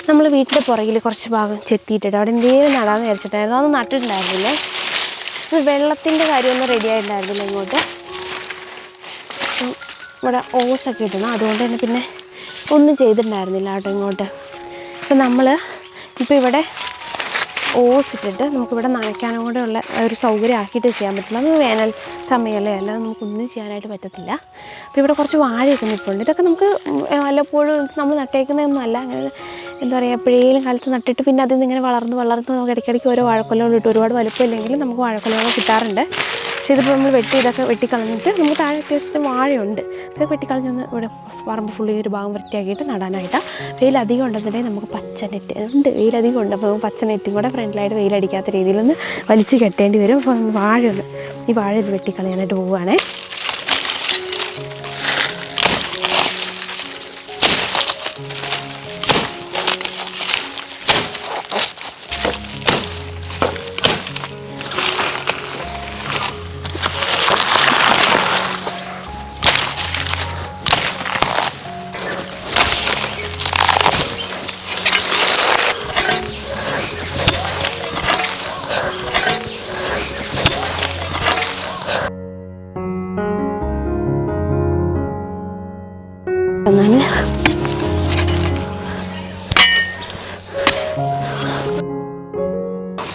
നമ്മൾ വീട്ടിൻ്റെ പുറകിൽ കുറച്ച് ഭാഗം ചെത്തിയിട്ടിട്ട് അവിടെ എന്തെങ്കിലും നടാന്ന് വിചാരിച്ചിട്ടായിരുന്നു, അതൊന്നും നട്ടിട്ടുണ്ടായിരുന്നില്ലേ. വെള്ളത്തിൻ്റെ കാര്യമൊന്നും റെഡി ആയിട്ടുണ്ടായിരുന്നില്ല ഇങ്ങോട്ട്. ഇവിടെ ഓസൊക്കെ ഇടണം, അതുകൊണ്ട് തന്നെ പിന്നെ ഒന്നും ചെയ്തിട്ടുണ്ടായിരുന്നില്ല കേട്ടോ ഇങ്ങോട്ട്. അപ്പം നമ്മൾ ഇപ്പോൾ ഇവിടെ ഓസിട്ടിട്ട് നമുക്കിവിടെ നനയ്ക്കാനും കൂടെ ഉള്ള ഒരു സൗകര്യം ആക്കിയിട്ട് ചെയ്യാൻ പറ്റില്ല. നമുക്ക് വേനൽ സമയമല്ലേ, അല്ലാതെ നമുക്കൊന്നും ചെയ്യാനായിട്ട് പറ്റത്തില്ല. അപ്പോൾ ഇവിടെ കുറച്ച് വാഴയൊക്കെ നിൽപ്പുണ്ട്. ഇതൊക്കെ നമുക്ക് വല്ലപ്പോഴും നമ്മൾ നട്ടേക്കുന്നതൊന്നും അല്ല, അങ്ങനെ എന്താ പറയുക, എപ്പോഴേലും കാലത്ത് നട്ടിട്ട് പിന്നെ അതിൽ നിന്ന് ഇങ്ങനെ വളർന്ന് നമുക്ക് ഇടയ്ക്കിടയ്ക്ക് ഓരോ വാഴക്കൊലകൾ ഇട്ട് ഒരുപാട് വലുപ്പമില്ലെങ്കിലും നമുക്ക് വാഴക്കൊലകൾ കിട്ടാറുണ്ട്. പക്ഷേ ഇതിപ്പോൾ നമ്മൾ ഇതൊക്കെ വെട്ടിക്കളഞ്ഞിട്ട് നമുക്ക് താഴെ അത്യാവശ്യത്തിന് വാഴയുണ്ട്, ഇതൊക്കെ വെട്ടിക്കളഞ്ഞൊന്ന് ഇവിടെ പറമ്പ് ഫുള്ളി ഒരു ഭാഗം വൃത്തിയാക്കിയിട്ട് നടാനായിട്ടാണ്. വെയിലധികം ഉണ്ടെന്നുണ്ടെങ്കിൽ നമുക്ക് പച്ച നെറ്റ് ഉണ്ട്, വെയിലധികം ഉണ്ട്, അപ്പോൾ പച്ച നെറ്റും കൂടെ ഫ്രണ്ടിലായിട്ട് വെയിലടിക്കാത്ത രീതിയിലൊന്ന് വലിച്ചു കെട്ടേണ്ടി വരും. അപ്പോൾ ഈ വാഴ ഇത് വെട്ടിക്കളയാനായിട്ട് പോവുകയാണേ.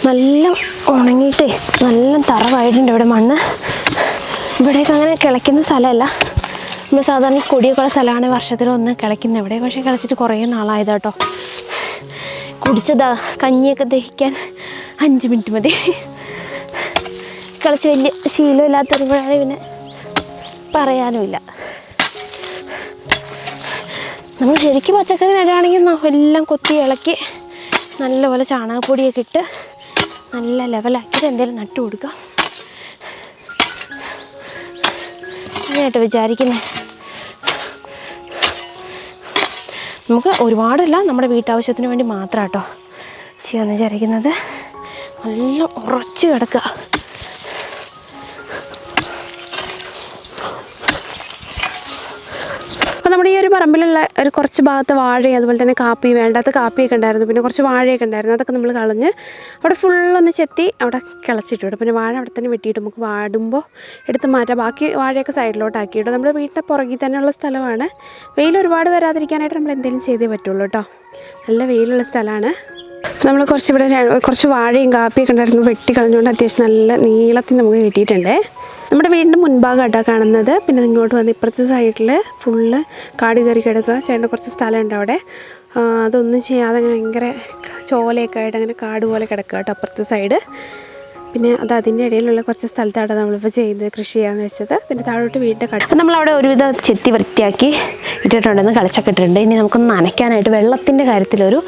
നല്ല ഉണങ്ങിയിട്ടേ നല്ല തറവായിട്ടുണ്ട് ഇവിടെ മണ്ണ്. ഇവിടേക്ക് അങ്ങനെ കിളയ്ക്കുന്ന സ്ഥലമല്ല, നമ്മൾ സാധാരണ കൊടിയൊക്കെ ഉള്ള സ്ഥലമാണ് വർഷത്തിലൊന്ന് കിളയ്ക്കുന്നത്. ഇവിടെ പക്ഷേ കിളച്ചിട്ട് കുറേ നാളായത് കേട്ടോ. കുടിച്ചതാ കഞ്ഞിയൊക്കെ ദഹിക്കാൻ 5 മിനിറ്റ് മതി. കിളച്ച് വലിയ ശീലമില്ലാത്തൊരു കൂടാതെ പിന്നെ പറയാനുമില്ല. നമ്മൾ ശരിക്കും പച്ചക്കറി നടുകയാണെങ്കിൽ എല്ലാം കൊത്തി ഇളക്കി നല്ലപോലെ ചാണകപ്പൊടിയൊക്കെ ഇട്ട് നല്ല ലെവലാക്കിയിട്ട് എന്തെങ്കിലും നട്ടു കൊടുക്കുക അങ്ങനെയായിട്ട് വിചാരിക്കുന്നത്. നമുക്ക് ഒരുപാടല്ല, നമ്മുടെ വീട്ടാവശ്യത്തിന് വേണ്ടി മാത്രം കേട്ടോ ചെയ്യാമെന്ന് വിചാരിക്കുന്നത്. നല്ല ഉറച്ച് കിടക്കുക. അപ്പോൾ നമ്മുടെ ഈ ഒരു പറമ്പിലുള്ള ഒരു കുറച്ച് ഭാഗത്ത് വാഴയും അതുപോലെ തന്നെ കാപ്പി, വേണ്ടാത്ത കാപ്പിയൊക്കെ ഉണ്ടായിരുന്നു, പിന്നെ കുറച്ച് വാഴയൊക്കെ ഉണ്ടായിരുന്നു. അതൊക്കെ നമ്മൾ കളഞ്ഞ് അവിടെ ഫുള്ളൊന്ന് ചെത്തി അവിടെ കിളച്ചിട്ട് വിടും. പിന്നെ വാഴ അവിടെ തന്നെ വെട്ടിയിട്ട് നമുക്ക് വാടുമ്പോൾ എടുത്ത് മാറ്റാം. ബാക്കി വാഴയൊക്കെ സൈഡിലോട്ടാക്കിയിട്ട് നമ്മുടെ വീട്ടിൻ്റെ പുറകിൽ തന്നെയുള്ള സ്ഥലമാണ്. വെയിൽ ഒരുപാട് വരാതിരിക്കാനായിട്ട് നമ്മൾ എന്തെങ്കിലും ചെയ്തേ പറ്റുള്ളൂ കേട്ടോ. നല്ല വെയിലുള്ള സ്ഥലമാണ്. നമ്മൾ കുറച്ച് വാഴയും കാപ്പിയൊക്കെ ഉണ്ടായിരുന്നു, വെട്ടി കളഞ്ഞുകൊണ്ട് അത്യാവശ്യം നല്ല നീളത്തിൽ നമുക്ക് കിട്ടിയിട്ടുണ്ട്. നമ്മുടെ വീടിൻ്റെ മുൻഭാഗമായിട്ടോ കാണുന്നത്. പിന്നെ ഇങ്ങോട്ട് വന്ന് ഇപ്പുറത്തെ സൈഡിൽ ഫുള്ള് കാട് കയറി കിടക്കുക. ചേട്ടൻ്റെ കുറച്ച് സ്ഥലമുണ്ട് അവിടെ, അതൊന്നും ചെയ്യാതെ അങ്ങനെ ഭയങ്കര ചോലയൊക്കെ ആയിട്ട് അങ്ങനെ കാട് പോലെ കിടക്കുക കേട്ടോ അപ്പുറത്തെ സൈഡ്. പിന്നെ അതിൻ്റെ ഇടയിലുള്ള കുറച്ച് സ്ഥലത്താണ് നമ്മളിപ്പോൾ കൃഷി ചെയ്യാമെന്ന് വെച്ചത്. അതിൻ്റെ താഴോട്ട് വീടിൻ്റെ കട്ട് നമ്മളവിടെ ഒരുവിധം ചെത്തി വൃത്തിയാക്കി ഇട്ടിട്ടുണ്ടെന്ന് കളിച്ചൊക്കെ ഇട്ടിട്ടുണ്ട്. ഇനി നമുക്കൊന്ന് നനയ്ക്കാനായിട്ട് വെള്ളത്തിൻ്റെ കാര്യത്തിലൊരു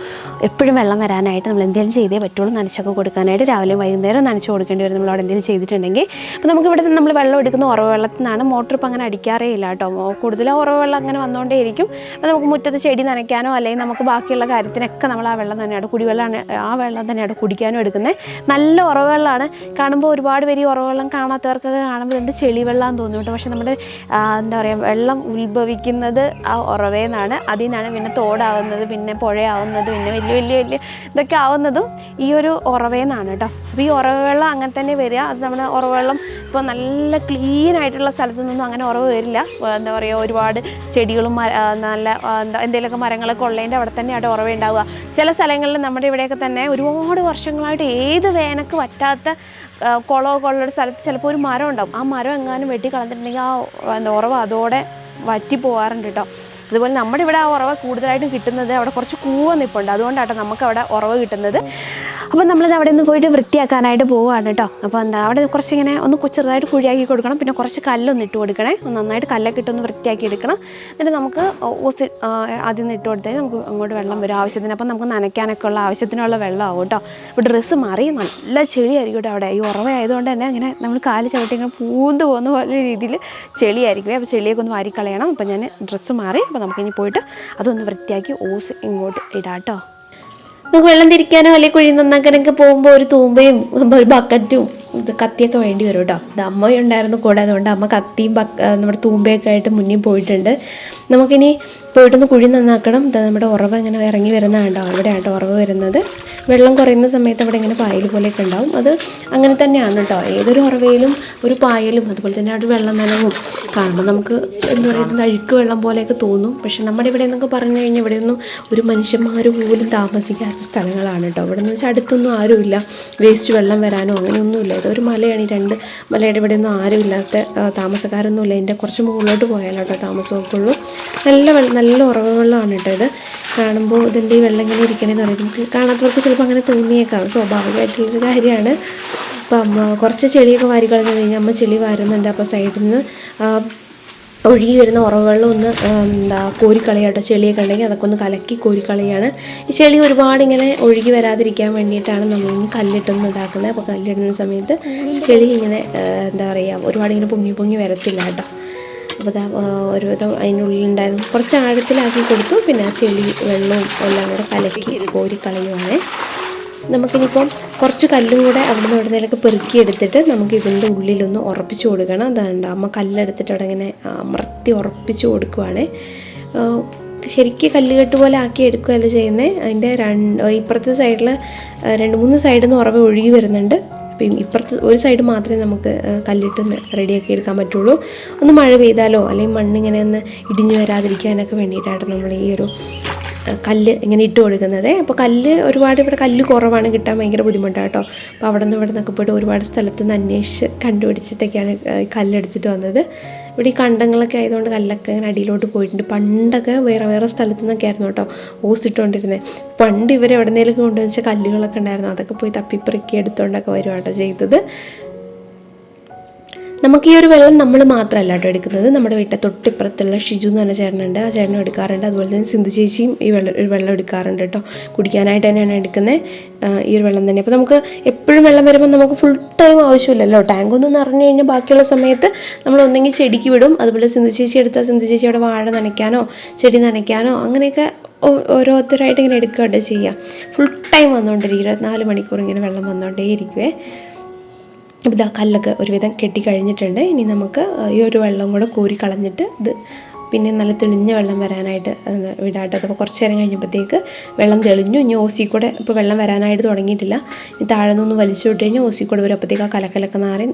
എപ്പോഴും വെള്ളം വരാനായിട്ട് നമ്മൾ എന്തെങ്കിലും ചെയ്തേ പറ്റുള്ളൂ. നനച്ചൊക്കെ കൊടുക്കാനായിട്ട് രാവിലെ വൈകുന്നേരം നനച്ച് കൊടുക്കേണ്ടി വരും നമ്മളവിടെ എന്തെങ്കിലും ചെയ്തിട്ടുണ്ടെങ്കിൽ. അപ്പോൾ നമുക്കിവിടെ നമ്മൾ വെള്ളം എടുക്കുന്ന ഉറവ് വെള്ളത്തിൽ നിന്നാണ്. മോട്ടർ ഇപ്പോൾ അങ്ങനെ അടിക്കാറേ ഇല്ല കേട്ടോ, കൂടുതൽ ഉറവ് വെള്ളം അങ്ങനെ വന്നുകൊണ്ടേ ഇരിക്കും. അപ്പോൾ നമുക്ക് മുറ്റത്ത് ചെടി നനയ്ക്കാനോ അല്ലെങ്കിൽ നമുക്ക് ബാക്കിയുള്ള കാര്യത്തിനൊക്കെ നമ്മൾ ആ വെള്ളം തന്നെയാണ്, കുടിവെള്ളമാണ്, ആ വെള്ളം തന്നെയാണ് കുടിക്കാനും എടുക്കുന്നത്. നല്ല ഉറവ് വെള്ളമാണ്. കാണുമ്പോൾ ഒരുപാട് പേര് ഉറവെള്ളം കാണാത്തവർക്കൊക്കെ കാണുമ്പോൾ എന്ത് ചെളി വെള്ളമെന്ന് തോന്നും കേട്ടോ. പക്ഷെ നമ്മുടെ എന്താ പറയുക, വെള്ളം ഉത്ഭവിക്കുന്നത് ആ ഉറവേന്നാണ്. അതിൽ നിന്നാണ് പിന്നെ തോടാവുന്നത്, പിന്നെ പുഴയാവുന്നത്, പിന്നെ വലിയ ഇതൊക്കെ ആവുന്നതും ഈ ഒരു ഉറവേന്നാണ് കേട്ടോ. അപ്പോൾ ഈ ഉറവെള്ളം അങ്ങനെ തന്നെ വരിക. അത് നമ്മുടെ ഉറവെള്ളം ഇപ്പോൾ നല്ല ക്ലീൻ ആയിട്ടുള്ള സ്ഥലത്തു നിന്നും അങ്ങനെ ഉറവ് വരില്ല. എന്താ പറയുക, ഒരുപാട് ചെടികളും നല്ല എന്തെങ്കിലുമൊക്കെ മരങ്ങളൊക്കെ ഉള്ളതിൻ്റെ അവിടെ തന്നെയാണ് ഉറവ ഉണ്ടാവുക. ചില സ്ഥലങ്ങളിൽ നമ്മുടെ ഇവിടെയൊക്കെ തന്നെ ഒരുപാട് വർഷങ്ങളായിട്ട് ഏത് വേനക്ക് വറ്റാത്ത കുളമൊക്കെ ഉള്ളൊരു സ്ഥലത്ത് ചിലപ്പോൾ ഒരു മരം ഉണ്ടാവും. ആ മരം എങ്ങാനും വെട്ടി കളഞ്ഞിട്ടുണ്ടെങ്കിൽ ആ ഉറവ അതോടെ വറ്റി പോകാറുണ്ട് കേട്ടോ. അതുപോലെ നമ്മുടെ ഇവിടെ ആ ഉറവ കൂടുതലായിട്ടും കിട്ടുന്നത് അവിടെ കുറച്ച് കൂവ നിൽപ്പുണ്ട്, അതുകൊണ്ടാട്ടോ നമുക്ക് അവിടെ ഉറവ കിട്ടുന്നത്. അപ്പോൾ നമ്മളിത് അവിടെ നിന്ന് പോയിട്ട് വൃത്തിയാക്കാനായിട്ട് പോവുകയാണ് കേട്ടോ. അപ്പോൾ എന്താ അവിടെ കുറച്ചിങ്ങനെ ഒന്ന് ചെറുതായിട്ട് കുഴിയാക്കി കൊടുക്കണം. പിന്നെ കുറച്ച് കല്ലൊന്ന് ഇട്ട് കൊടുക്കണേ. നന്നായിട്ട് കല്ലൊക്കെ ഇട്ടൊന്ന് വൃത്തിയാക്കി എടുക്കണം. എന്നിട്ട് നമുക്ക് ഓസ് ആദ്യം ഇട്ട് കൊടുത്താൽ നമുക്ക് അങ്ങോട്ട് വെള്ളം വരും ആവശ്യത്തിന്. അപ്പം നമുക്ക് നനയ്ക്കാനൊക്കെ ഉള്ള ആവശ്യത്തിനുള്ള വെള്ളമാവും കേട്ടോ. അപ്പോൾ ഡ്രസ്സ് മാറി നല്ല ചെളിയായിരിക്കും കേട്ടോ അവിടെ. ഈ ഉറവയായതുകൊണ്ട് തന്നെ അങ്ങനെ നമ്മൾ കാല് ചവിട്ടി ഇങ്ങനെ പൂന്ത് പോകുന്ന പോലെ രീതിയിൽ ചെളിയായിരിക്കും. അപ്പോൾ ചെളിയൊക്കെ ഒന്ന് വാരിക്കളയണം. അപ്പോൾ ഞാൻ ഡ്രസ്സ് മാറി. അപ്പോൾ നമുക്കിനി പോയിട്ട് അതൊന്ന് വൃത്തിയാക്കി ഓസ് ഇങ്ങോട്ട് ഇടാം കേട്ടോ. നമുക്ക് വെള്ളം തിരിക്കാനോ അല്ലെങ്കിൽ കുഴി നന്നാക്കാനൊക്കെ പോകുമ്പോൾ ഒരു തൂമ്പയും ഒരു ബക്കറ്റും കത്തിയൊക്കെ വേണ്ടി വരും കേട്ടോ. ഇത് അമ്മയുണ്ടായിരുന്നു കൂടെ, അതുകൊണ്ട് അമ്മ കത്തിയും നമ്മുടെ തൂമ്പയൊക്കെ ആയിട്ട് മുന്നിൽ പോയിട്ടുണ്ട്. നമുക്കിനി പോയിട്ടൊന്ന് കുഴി നന്നാക്കണം. നമ്മുടെ ഉറവ് ഇങ്ങനെ ഇറങ്ങി വരുന്നതാണ്ടോ, അവിടെ ആട്ടോ ഉറവ് വരുന്നത്. വെള്ളം കുറയുന്ന സമയത്ത് അവിടെ ഇങ്ങനെ പായൽ പോലെയൊക്കെ ഉണ്ടാവും. അത് അങ്ങനെ തന്നെയാണ് കേട്ടോ. ഏതൊരു ഉറവയിലും ഒരു പായലും അതുപോലെ തന്നെ അവിടെ വെള്ളം നനവും കാണുമ്പോൾ നമുക്ക് എന്താ പറയുക അഴുക്ക് വെള്ളം പോലെയൊക്കെ തോന്നും. പക്ഷെ നമ്മുടെ ഇവിടെ എന്നൊക്കെ പറഞ്ഞു കഴിഞ്ഞാൽ ഇവിടെയൊന്നും ഒരു മനുഷ്യന്മാർ പോലും താമസിക്കാത്ത സ്ഥലങ്ങളാണ് കേട്ടോ. ഇവിടെ എന്ന് വെച്ചാൽ അടുത്തൊന്നും ആരുമില്ല, വേസ്റ്റ് വെള്ളം വരാനോ അങ്ങനെയൊന്നുമില്ല. ഇതൊരു മലയാണ്. ഈ രണ്ട് മലയുടെ ഇവിടെയൊന്നും ആരുമില്ലാത്ത താമസക്കാരൊന്നുമില്ല. ഇതിൻ്റെ കുറച്ച് മുകളിലോട്ട് പോയാലോ കേട്ടോ താമസമൊക്കെ ഉള്ളൂ. നല്ല ഉറവ വെള്ളമാണ് കേട്ടോ ഇത്. കാണുമ്പോൾ ഇതിൻ്റെ ഈ വെള്ളം ഇങ്ങനെ ഇരിക്കണമെന്ന് പറയും. നമുക്ക് കാണാത്തവർക്ക് ചിലപ്പോൾ അങ്ങനെ തോന്നിയേക്കാം, സ്വാഭാവികമായിട്ടുള്ളൊരു കാര്യമാണ്. അപ്പം കുറച്ച് ചെളിയൊക്കെ വാരി കളഞ്ഞു കഴിഞ്ഞാൽ അമ്മ ചെളി വാരുന്നുണ്ട്. അപ്പോൾ സൈഡിൽ നിന്ന് ഒഴുകി വരുന്ന ഉറവെള്ളം ഒന്ന് കോരിക്കളയാട്ടോ. ചെളിയൊക്കെ ഉണ്ടെങ്കിൽ അതൊക്കെ ഒന്ന് കലക്കി കോരിക്കളയാണ്. ഈ ചെളി ഒരുപാട് ഇങ്ങനെ ഒഴുകി വരാതിരിക്കാൻ വേണ്ടിയിട്ടാണ് നമ്മളിങ്ങനെ കല്ലിട്ടൊന്ന് ഇതാക്കുന്നത്. അപ്പോൾ കല്ലിടുന്ന സമയത്ത് ചെളി ഇങ്ങനെ ഒരുപാട് ഇങ്ങനെ പൊങ്ങി വരത്തില്ല കേട്ടോ. അപ്പോൾ ഒരുവിധം അതിനുള്ളിലുണ്ടായിരുന്നു കുറച്ച് ആഴത്തിലാക്കി കൊടുത്തു. പിന്നെ ആ ചെളി വെള്ളവും എല്ലാം കൂടെ കലക്കി കോരിക്കളയുവാണ്. നമുക്കിനിപ്പം കുറച്ച് കല്ലും കൂടെ അവിടെ നിന്ന് എവിടുന്നേലൊക്കെ പെറുക്കിയെടുത്തിട്ട് നമുക്ക് ഇതിൻ്റെ ഉള്ളിലൊന്ന് ഉറപ്പിച്ച് കൊടുക്കണം. അതാണ്ട് അമ്മ കല്ലെടുത്തിട്ട് അവിടെ ഇങ്ങനെ അമർത്തി ഉറപ്പിച്ച് കൊടുക്കുവാണ്. ശരിക്കും കല്ലുകെട്ട് പോലെ ആക്കി എടുക്കുകയല്ല ചെയ്യുന്നത്. അതിൻ്റെ ഇപ്പുറത്തെ സൈഡിൽ 2-3 സൈഡിൽ നിന്ന് ഉറവ ഒഴുകി വരുന്നുണ്ട്. അപ്പം ഇപ്പുറത്ത് ഒരു സൈഡ് മാത്രമേ നമുക്ക് കല്ലിട്ട് റെഡിയാക്കി എടുക്കാൻ പറ്റുള്ളൂ. ഒന്ന് മഴ പെയ്താലോ അല്ലെങ്കിൽ മണ്ണിങ്ങനെ ഒന്ന് ഇടിഞ്ഞു വരാതിരിക്കാനൊക്കെ വേണ്ടിയിട്ടാണ് നമ്മൾ ഈ ഒരു കല്ല് ഇങ്ങനെ ഇട്ട് കൊടുക്കുന്നത്. അപ്പോൾ കല്ല് ഒരുപാട് ഇവിടെ കല്ല് കുറവാണ്, കിട്ടാൻ ഭയങ്കര ബുദ്ധിമുട്ടാണ് കേട്ടോ. അപ്പോൾ അവിടെ നിന്നൊക്കെ പോയിട്ട് ഒരുപാട് സ്ഥലത്ത് നിന്ന് അന്വേഷിച്ച് കണ്ടുപിടിച്ചിട്ടൊക്കെയാണ് കല്ലെടുത്തിട്ട് വന്നത്. ഇവിടെ ഈ കണ്ടങ്ങളൊക്കെ ആയതുകൊണ്ട് കല്ലൊക്കെ ഇങ്ങനെ അടിയിലോട്ട് പോയിട്ടുണ്ട്. പണ്ടൊക്കെ വേറെ സ്ഥലത്തു നിന്നൊക്കെ ആയിരുന്നു കേട്ടോ ഓസിട്ടുകൊണ്ടിരുന്നത്. പണ്ട് ഇവർ എവിടെന്നേലൊക്കെ കൊണ്ടുവച്ച കല്ലുകളൊക്കെ ഉണ്ടായിരുന്നു, അതൊക്കെ പോയി തപ്പിപ്പെറുക്കി എടുത്തുകൊണ്ടൊക്കെ വരുവാട്ടോ ചെയ്തത്. നമുക്ക് ഈ ഒരു വെള്ളം നമ്മൾ മാത്രമല്ല കേട്ടോ എടുക്കുന്നത്. നമ്മുടെ വീട്ടിലെ തൊട്ടിപ്പുറത്തുള്ള ഷിജു എന്ന് പറഞ്ഞ ചേട്ടനുണ്ട്, ആ ചേട്ടനും എടുക്കാറുണ്ട്. അതുപോലെ തന്നെ സിന്ധു ചേച്ചിയും ഈ വെള്ളം എടുക്കാറുണ്ട് കേട്ടോ. കുടിക്കാനായിട്ട് തന്നെയാണ് എടുക്കുന്നത് ഈ ഒരു വെള്ളം തന്നെ. അപ്പോൾ നമുക്ക് എപ്പോഴും വെള്ളം വരുമ്പോൾ നമുക്ക് ഫുൾ ടൈം ആവശ്യമില്ലല്ലോ. ടാങ്കൊന്ന് നിറഞ്ഞു കഴിഞ്ഞാൽ ബാക്കിയുള്ള സമയത്ത് നമ്മൾ ഒന്നെങ്കിൽ ചെടിക്ക് വിടും. അതുപോലെ സിന്ധു ചേച്ചി എടുത്താൽ സിന്ധു ചേച്ചി അവിടെ വാഴ നനയ്ക്കാനോ ചെടി നനയ്ക്കാനോ അങ്ങനെയൊക്കെ ഓരോരുത്തരായിട്ട് ഇങ്ങനെ എടുക്കുകയോ ചെയ്യുക. ഫുൾ ടൈം വന്നുകൊണ്ടിരിക്കും, 24 മണിക്കൂർ ഇങ്ങനെ വെള്ളം വന്നുകൊണ്ടേ ഇരിക്കുവേ. അപ്പോൾ ഇതാ കല്ലൊക്കെ ഒരുവിധം കെട്ടി കഴിഞ്ഞിട്ടുണ്ട്. ഇനി നമുക്ക് ഈ ഒരു വെള്ളം കൂടെ കോരി കളഞ്ഞിട്ട് ഇത് പിന്നെ നല്ല തെളിഞ്ഞ വെള്ളം വരാനായിട്ട് വിടാട്ടോ. അപ്പോൾ കുറച്ച് നേരം കഴിഞ്ഞപ്പോഴത്തേക്ക് വെള്ളം തെളിഞ്ഞു. ഇനി ഓസി കൂടെ ഇപ്പോൾ വെള്ളം വരാനായിട്ട് തുടങ്ങിയിട്ടില്ല. ഇനി താഴെ നിന്ന് വലിച്ചു വിട്ട് കഴിഞ്ഞാൽ ഓസി കൂടെ വരും. അപ്പോഴത്തേക്ക് ആ കലക്കലൊക്കെ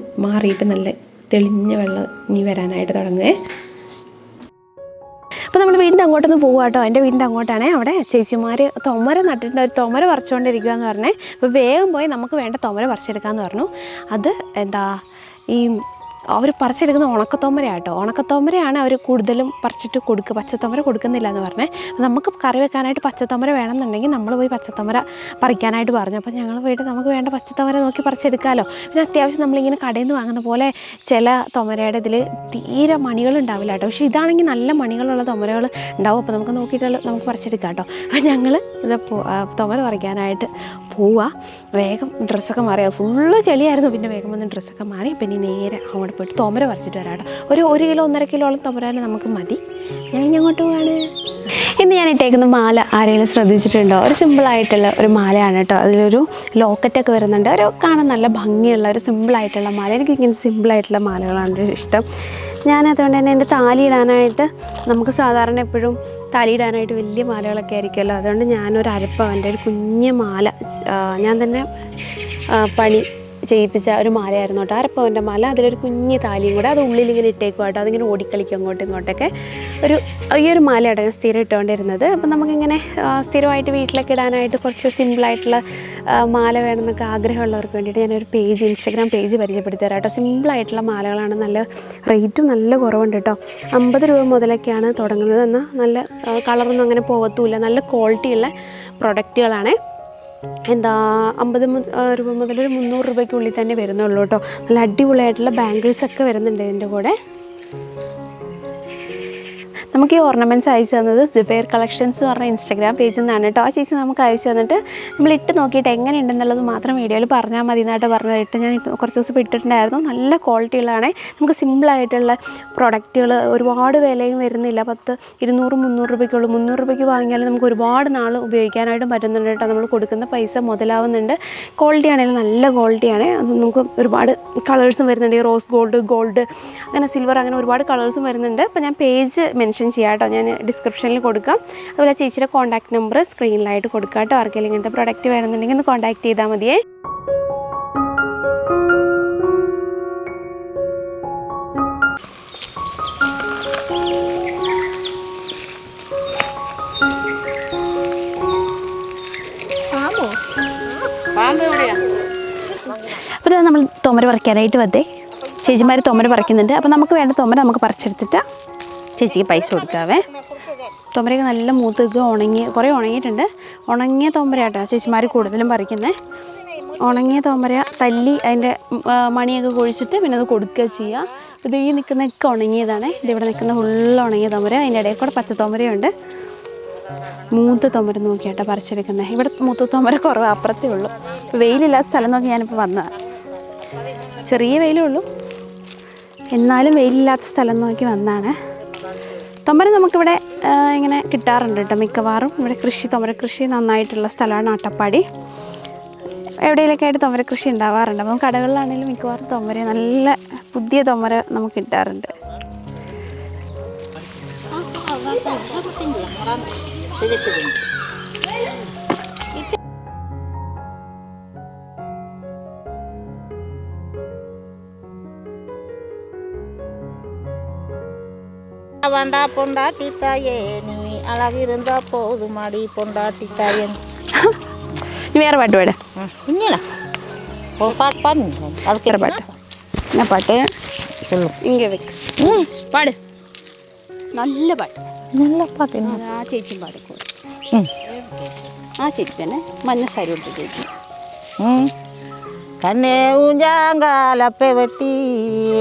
മാറിയിട്ട് നല്ല തെളിഞ്ഞ വെള്ളം ഇനി വരാനായിട്ട് തുടങ്ങുകയെ. അപ്പോൾ നമ്മൾ വീടിൻ്റെ അങ്ങോട്ടൊന്ന് പോകുക കേട്ടോ. എൻ്റെ വീടിൻ്റെ അങ്ങോട്ടാണ്. അവിടെ ചേച്ചിമാർ തൊമര നട്ടിട്ടുണ്ട്. ഒരു തൊമര പറിച്ചുകൊണ്ടിരിക്കുക എന്ന് പറഞ്ഞേ. അപ്പോൾ വേഗം പോയി നമുക്ക് വേണ്ട തൊമര പറിച്ചെടുക്കാമെന്ന് പറഞ്ഞു. അത് ഈ അവർ പറിച്ചെടുക്കുന്ന ഉണക്കത്തോമരയാണ് കേട്ടോ. ഉണക്കത്തോമരയാണ് അവർ കൂടുതലും പറിച്ചിട്ട് കൊടുക്കുക, പച്ചത്തോമര കൊടുക്കുന്നില്ല എന്ന് പറഞ്ഞേ. നമുക്ക് കറി വെക്കാനായിട്ട് പച്ചത്തോമര വേണമെന്നുണ്ടെങ്കിൽ നമ്മൾ പോയി പച്ചത്തോമര പറിക്കാനായിട്ട് പറഞ്ഞു. അപ്പോൾ ഞങ്ങൾ പോയിട്ട് നമുക്ക് വേണ്ട പച്ചത്തോമര നോക്കി പറിച്ചെടുക്കാമല്ലോ. പിന്നെ അത്യാവശ്യം നമ്മളിങ്ങനെ കടയിൽ നിന്ന് വാങ്ങുന്ന പോലെ ചില തൊമരയുടെ ഇതിൽ തീരെ മണികളുണ്ടാവില്ല കേട്ടോ. പക്ഷേ ഇതാണെങ്കിൽ നല്ല മണികളുള്ള തൊമരകൾ ഉണ്ടാവും. അപ്പോൾ നമുക്ക് നോക്കിയിട്ട് നമുക്ക് പറിച്ചെടുക്കാം കേട്ടോ. അപ്പോൾ ഞങ്ങൾ ഇത് തൊമര പറിക്കാനായിട്ട് പോവുക. വേഗം ഡ്രസ്സൊക്കെ മാറി, ഫുള്ള് ചെളിയായിരുന്നു. പിന്നെ വേഗം വന്ന് ഡ്രസ്സൊക്കെ മാറി പിന്നെ നേരെ അങ്ങോട്ട് പോയിട്ട് തൊമര പറിച്ചിട്ട് വരാം കേട്ടോ. ഒരു 1 കിലോ 1.5 കിലോളം തൊമരാൻ നമുക്ക് മതി. ഞാൻ അങ്ങോട്ട് പോവാണ്. ഇന്ന് ഞാൻ ഇട്ടേക്കുന്ന മാല ആരെങ്കിലും ശ്രദ്ധിച്ചിട്ടുണ്ടോ? ഒരു സിമ്പിളായിട്ടുള്ള ഒരു മാലയാണ് കേട്ടോ. അതിലൊരു ലോക്കറ്റൊക്കെ വരുന്നുണ്ട്. ഒരു കാണാൻ നല്ല ഭംഗിയുള്ള ഒരു സിമ്പിളായിട്ടുള്ള മാല. എനിക്ക് ഇങ്ങനെ സിമ്പിളായിട്ടുള്ള മാലകളാണ് ഇഷ്ടം. ഞാനതുകൊണ്ട് തന്നെ എൻ്റെ താലിയിടാനായിട്ട് നമുക്ക് സാധാരണ എപ്പോഴും താലിയിടാനായിട്ട് വലിയ മാലകളൊക്കെ ആയിരിക്കുമല്ലോ. അതുകൊണ്ട് ഞാനൊരു അരപ്പവൻ്റെ ഒരു കുഞ്ഞ് മാല ഞാൻ തന്നെ പണി ചെയ്യിപ്പിച്ച ഒരു മാലയായിരുന്നു കേട്ടോ. അരപ്പവൻ്റെ മാല, അതിലൊരു കുഞ്ഞ് താലിയും കൂടെ, അത് ഉള്ളിലിങ്ങനെ ഇട്ടേക്കും കേട്ടോ. അതിങ്ങനെ ഓടിക്കളിക്കും അങ്ങോട്ടും ഇങ്ങോട്ടൊക്കെ. ഈ ഒരു മാലയാണ് ഞാൻ സ്ഥിരം ഇട്ടുകൊണ്ടിരുന്നത്. അപ്പം നമുക്കിങ്ങനെ സ്ഥിരമായിട്ട് വീട്ടിലൊക്കെ ഇടാനായിട്ട് കുറച്ച് സിമ്പിളായിട്ടുള്ള മാല വേണമെന്നൊക്കെ ആഗ്രഹമുള്ളവർക്ക് വേണ്ടിയിട്ട് ഞാനൊരു ഇൻസ്റ്റാഗ്രാം പേജ് പരിചയപ്പെടുത്തി തരാം കേട്ടോ. സിമ്പിളായിട്ടുള്ള മാലകളാണ്. നല്ല റേറ്റും നല്ല കുറവുണ്ട് കേട്ടോ. 50 രൂപ മുതലൊക്കെയാണ് തുടങ്ങുന്നത്. എന്നാൽ നല്ല കളറൊന്നും അങ്ങനെ പോകത്തുമില്ല. നല്ല ക്വാളിറ്റിയുള്ള പ്രൊഡക്റ്റുകളാണ്. എന്താ 50 രൂപ മുതൽ ഒരു 300 രൂപയ്ക്കുള്ളിൽ തന്നെ വരുന്നുള്ളൂ കേട്ടോ. നല്ല അടിപൊളിയായിട്ടുള്ള ബാംഗിൾസൊക്കെ വരുന്നുണ്ട് ഇതിൻ്റെ കൂടെ. നമുക്ക് ഈ ഓർണമെൻറ്റ്സ് അയച്ചു തന്നത് സിഫെയർ കളക്ഷൻസ് എന്ന് പറഞ്ഞ ഇൻസ്റ്റാഗ്രാം പേജിൽ നിന്നാണ് കേട്ടോ. ആ ചേച്ചി നമുക്ക് അയച്ചു തന്നിട്ട് നമ്മൾ ഇട്ട് നോക്കിയിട്ട് എങ്ങനെയുണ്ടെന്നുള്ളത് മാത്രം വീഡിയോയിൽ പറഞ്ഞാൽ മതി എന്നായിട്ട് പറഞ്ഞത്. ഞാൻ കുറച്ച് ദിവസം ഇട്ടിട്ടുണ്ടായിരുന്നു. നല്ല ക്വാളിറ്റിയുള്ളതാണ്. നമുക്ക് സിമ്പിളായിട്ടുള്ള പ്രൊഡക്റ്റുകൾ, ഒരുപാട് വിലയും വരുന്നില്ല. 10, 200, 300 രൂപയ്ക്കുള്ളൂ. 300 രൂപയ്ക്ക് വാങ്ങിയാൽ നമുക്ക് ഒരുപാട് നാൾ ഉപയോഗിക്കാനായിട്ടും പറ്റുന്നുണ്ട് കേട്ടോ. നമ്മൾ കൊടുക്കുന്ന പൈസ മുതലാവുന്നുണ്ട്. ക്വാളിറ്റി ആണെങ്കിലും നല്ല ക്വാളിറ്റിയാണ്. അത് നമുക്ക് ഒരുപാട് കളേഴ്സും വരുന്നുണ്ട്. ഈ റോസ് ഗോൾഡ് അങ്ങനെ സിൽവർ, അങ്ങനെ ഒരുപാട് കളേഴ്സും വരുന്നുണ്ട്. അപ്പോൾ ഞാൻ പേജ് മെൻഷൻ ചെയ്യാം കേട്ടോ. ഞാൻ ഡിസ്ക്രിപ്ഷനിൽ കൊടുക്കാം. അതുപോലെ ചേച്ചിയുടെ കോൺടാക്ട് നമ്പർ സ്ക്രീനിലായിട്ട് കൊടുക്കാം കേട്ടോ. ആർക്കെങ്കിലും ഇങ്ങനത്തെ പ്രൊഡക്റ്റ് വേണമെന്നുണ്ടെങ്കിൽ ഒന്ന് കോൺടാക്ട് ചെയ്താൽ മതിയേ. അപ്പോൾ നമ്മൾ തൊമര പറിക്കാനായിട്ട് വന്നേ. ചേച്ചിമാർ തൊമര പറിക്കുന്നുണ്ട്. അപ്പോൾ നമുക്ക് വേണ്ട തൊമര നമുക്ക് പറിച്ചെടുത്തിട്ട് ചേച്ചിക്ക് പൈസ കൊടുക്കാവേ. തൊമരയൊക്കെ നല്ല മൂത്തൊക്കെ കുറേ ഉണങ്ങിയിട്ടുണ്ട്. ഉണങ്ങിയ തൊമര കേട്ടോ ചേച്ചിമാർ കൂടുതലും പറിക്കുന്നത്. ഉണങ്ങിയ തൊമര തല്ലി അതിൻ്റെ മണിയൊക്കെ കൊഴിച്ചിട്ട് പിന്നെ അത് കൊടുക്കുക ചെയ്യുക. ഇത് ഈ നിൽക്കുന്നതൊക്കെ ഉണങ്ങിയതാണ്. ഇതിവിടെ നിൽക്കുന്ന ഫുള്ള് ഉണങ്ങിയ തൊമര. അതിൻ്റെ ഇടയിൽ കൂടെ പച്ച തൊമരയുണ്ട്. മൂത്ത തൊമര നോക്കിയാട്ടോ പറിച്ചെടുക്കുന്നത്. ഇവിടെ മൂത്ത തൊമര കുറവ്, അപ്പുറത്തേ ഉള്ളൂ. വെയിലില്ലാത്ത സ്ഥലം നോക്കി ഞാനിപ്പോൾ വന്നതാണ്. ചെറിയ വെയിലേ ഉള്ളൂ, എന്നാലും വെയിലില്ലാത്ത സ്ഥലം നോക്കി വന്നതാണ്. തൊമര നമുക്കിവിടെ ഇങ്ങനെ കിട്ടാറുണ്ട് കേട്ടോ. മിക്കവാറും ഇവിടെ തൊമര കൃഷി നന്നായിട്ടുള്ള സ്ഥലമാണ് അട്ടപ്പാടി. എവിടെയെങ്കിലൊക്കെ ആയിട്ട് തൊമര കൃഷി ഉണ്ടാവാറുണ്ട്. അപ്പം കടകളിലാണെങ്കിലും മിക്കവാറും തൊമര, നല്ല പുതിയ തൊമര നമുക്ക് കിട്ടാറുണ്ട്. വേണ്ട പൊണ്ടാട്ടിത്തായേ, നീ അളവിരുന്ന പോതുമടി പൊണ്ടാട്ടിത്തായേ. വേറെ പാട്ട് പാട്. പിന്നീടാ പാട്ട് പാടുന്നു. വേറെ പാട്ട് ഞാൻ പാട്ട് ഇങ്ങനെ വെക്ക് പാട്. നല്ല പാട്ട്, നല്ല പാട്ട്. ആ ചേച്ചി പാടിക്കോ. ആ ചേച്ചി തന്നെ മഞ്ഞ സാരി കൊടുത്തു ചേച്ചി. കണ്ണേ ഊഞ്ചാങ്കാലപ്പെ വെട്ടി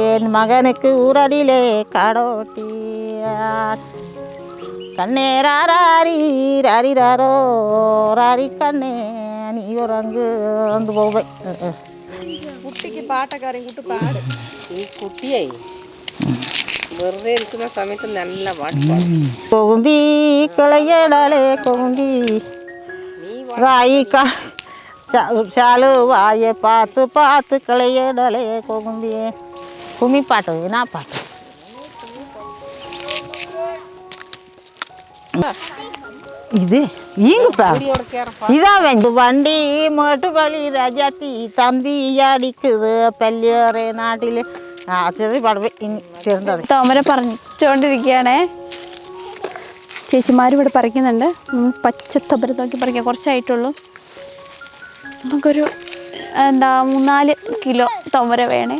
എൻ മകനുക്ക് ഊരടിയിലെ കാടോട്ടി. കണ്ണേ രാരി രാരിരാരോ രാരി കണ്ണേ നീ ഉറങ്ങ് ഒന്ന് പോവേ. കുട്ടിക്ക് പാട്ടൊക്കെ അറിയും. പാട്. ഈ കുട്ടിയെ വെറുതെ ഇരിക്കുന്ന സമയത്ത് നല്ല പാട്ട് പാടും. കൊകുന്തി കിളയടലേ കൊകുന്തി റായി ചാലുവായെ പാത്ത് പാത്ത് കിളയടലേ കൊകുന്തിയെ. കുമ്മിപ്പാട്ട്, എന്നാ പാട്ട്. ഇത് ഈങ്ങപ്പാ ഇതാ വേണ്ട വണ്ടി മേട്ടുപള്ളി രാജാത്തി തന്തി അടിക്കുത് പല്ലേറെ നാട്ടില്. ആ ചെറിയ പാടുവേ ഇനി ചെറുണ്ടത്. തൊമര പറിച്ചുകൊണ്ടിരിക്കുകയാണേ. ചേച്ചിമാരും ഇവിടെ പറിക്കുന്നുണ്ട്. പച്ച തൊമര നോക്കി പറിക്കാം. കുറച്ചായിട്ടുള്ളൂ. നമുക്കൊരു 3-4 കിലോ തൊമര വേണേ.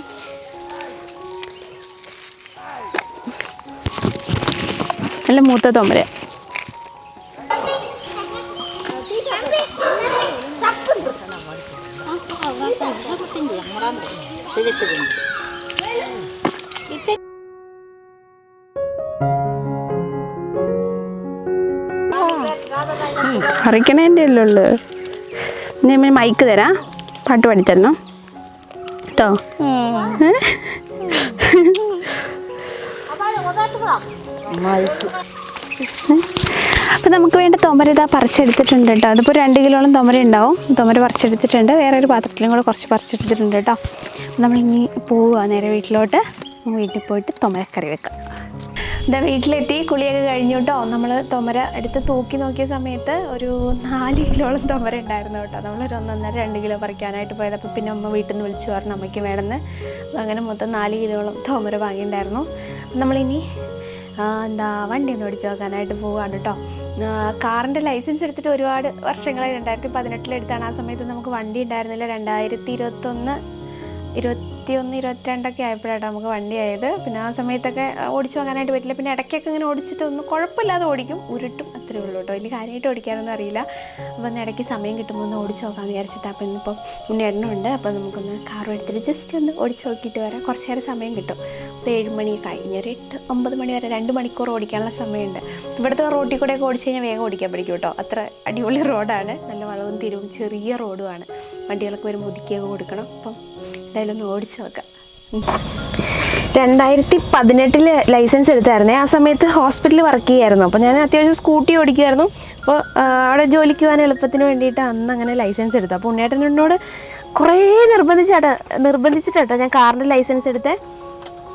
നല്ല മൂത്ത തൊമര. പറിക്കണേൻ്റെ അല്ലേ ഉള്ളു. ഞാൻ മൈക്ക് തരാം, പാട്ട് പാടിത്തരണം കേട്ടോ. അപ്പം നമുക്ക് വേണ്ട തൊമര ഇതാ പറിച്ചെടുത്തിട്ടുണ്ട് കേട്ടോ. അതിപ്പോൾ 2 കിലോളം തൊമര ഉണ്ടാവും. തൊമര പറിച്ചെടുത്തിട്ടുണ്ട്. വേറെ ഒരു പാത്രത്തിലും കൂടെ കുറച്ച് പറിച്ചെടുത്തിട്ടുണ്ട് കേട്ടോ. നമ്മളിനി പോവുക നേരെ വീട്ടിലോട്ട്. വീട്ടിൽ പോയിട്ട് തൊമരക്കറി വെക്കാം. ഇതാ വീട്ടിലെത്തി, കുളിയൊക്കെ കഴിഞ്ഞു കേട്ടോ. നമ്മൾ തൊമര എടുത്ത് തൂക്കി നോക്കിയ സമയത്ത് ഒരു 4 കിലോളം തൊമര ഉണ്ടായിരുന്നു കേട്ടോ. നമ്മളൊരു 1.5-2 കിലോ പറിക്കാനായിട്ട് പോയത്. അപ്പോൾ പിന്നെ അമ്മ വീട്ടിൽ നിന്ന് വിളിച്ചു പറഞ്ഞു അമ്മയ്ക്ക് വേണമെന്ന്. അങ്ങനെ മൊത്തം 4 കിലോളം തൊമര വാങ്ങിയിട്ടുണ്ടായിരുന്നു. നമ്മളിനി വണ്ടി ഒന്ന് ഓടിച്ച് നോക്കാനായിട്ട് പോവുകയാണ് കേട്ടോ. കാറിൻ്റെ ലൈസൻസ് എടുത്തിട്ട് ഒരുപാട് വർഷങ്ങളായി. 2018 എടുത്താണ്. ആ സമയത്ത് നമുക്ക് വണ്ടി ഉണ്ടായിരുന്നില്ല. 2021 21, 22 ആയപ്പോഴാണ് നമുക്ക് വണ്ടി ആയത്. പിന്നെ ആ സമയത്തൊക്കെ ഓടിച്ചു പോകാനായിട്ട് പറ്റില്ല. പിന്നെ ഇടയ്ക്കൊക്കെ ഇങ്ങനെ ഓടിച്ചിട്ട് ഒന്നും കുഴപ്പമില്ലാതെ ഓടിക്കും, ഉരുട്ടും, അത്രേ ഉള്ളൂ കേട്ടോ. വലിയ കാര്യമായിട്ട് ഓടിക്കാനൊന്നും അറിയില്ല. അപ്പോൾ ഒന്ന് ഇടയ്ക്ക് സമയം കിട്ടുമ്പോൾ ഒന്ന് ഓടിച്ചു നോക്കാമെന്ന് വിചാരിച്ചിട്ട്. അപ്പോൾ ഇന്നിപ്പോൾ ഉണ്ണിയേട്ടനുണ്ട്. അപ്പോൾ നമുക്കൊന്ന് കാറും എടുത്തിട്ട് ജസ്റ്റ് ഒന്ന് ഓടിച്ച് നോക്കിയിട്ട് വരാം. കുറച്ച് നേരം സമയം കിട്ടും. ഇപ്പോൾ 7 മണി കഴിഞ്ഞ് ഒരു 8-9 മണി വരെ 2 മണിക്കൂർ ഓടിക്കാനുള്ള സമയമുണ്ട്. ഇവിടുത്തെ റോട്ടിൽ കൂടെയൊക്കെ ഓടിച്ച് കഴിഞ്ഞാൽ വേഗം ഓടിക്കാൻ പഠിക്കും കേട്ടോ. അത്ര അടിപൊളി റോഡാണ്, നല്ല വളവും തിരിവും ചെറിയ റോഡുമാണ്. വണ്ടികളൊക്കെ വരുമ്പോൾ ഒതുക്കിയൊക്കെ കൊടുക്കണം. അപ്പം എന്തായാലും ഒന്ന് ഓടിച്ച് നോക്കാം. 2018 ലൈസൻസ് എടുത്തായിരുന്നേ. ആ സമയത്ത് ഹോസ്പിറ്റലിൽ വർക്ക് ചെയ്യുമായിരുന്നു. അപ്പോൾ ഞാൻ അത്യാവശ്യം സ്കൂട്ടി ഓടിക്കുമായിരുന്നു. അപ്പോൾ അവിടെ ജോലിക്ക് പോകാൻ എളുപ്പത്തിന് വേണ്ടിയിട്ട് അന്ന് അങ്ങനെ ലൈസൻസ് എടുത്തു. അപ്പോൾ ഉണ്ണിയേട്ടനോട് കുറേ നിർബന്ധിച്ചിട്ടോ ഞാൻ കാറിൻ്റെ ലൈസൻസ് എടുത്തേ.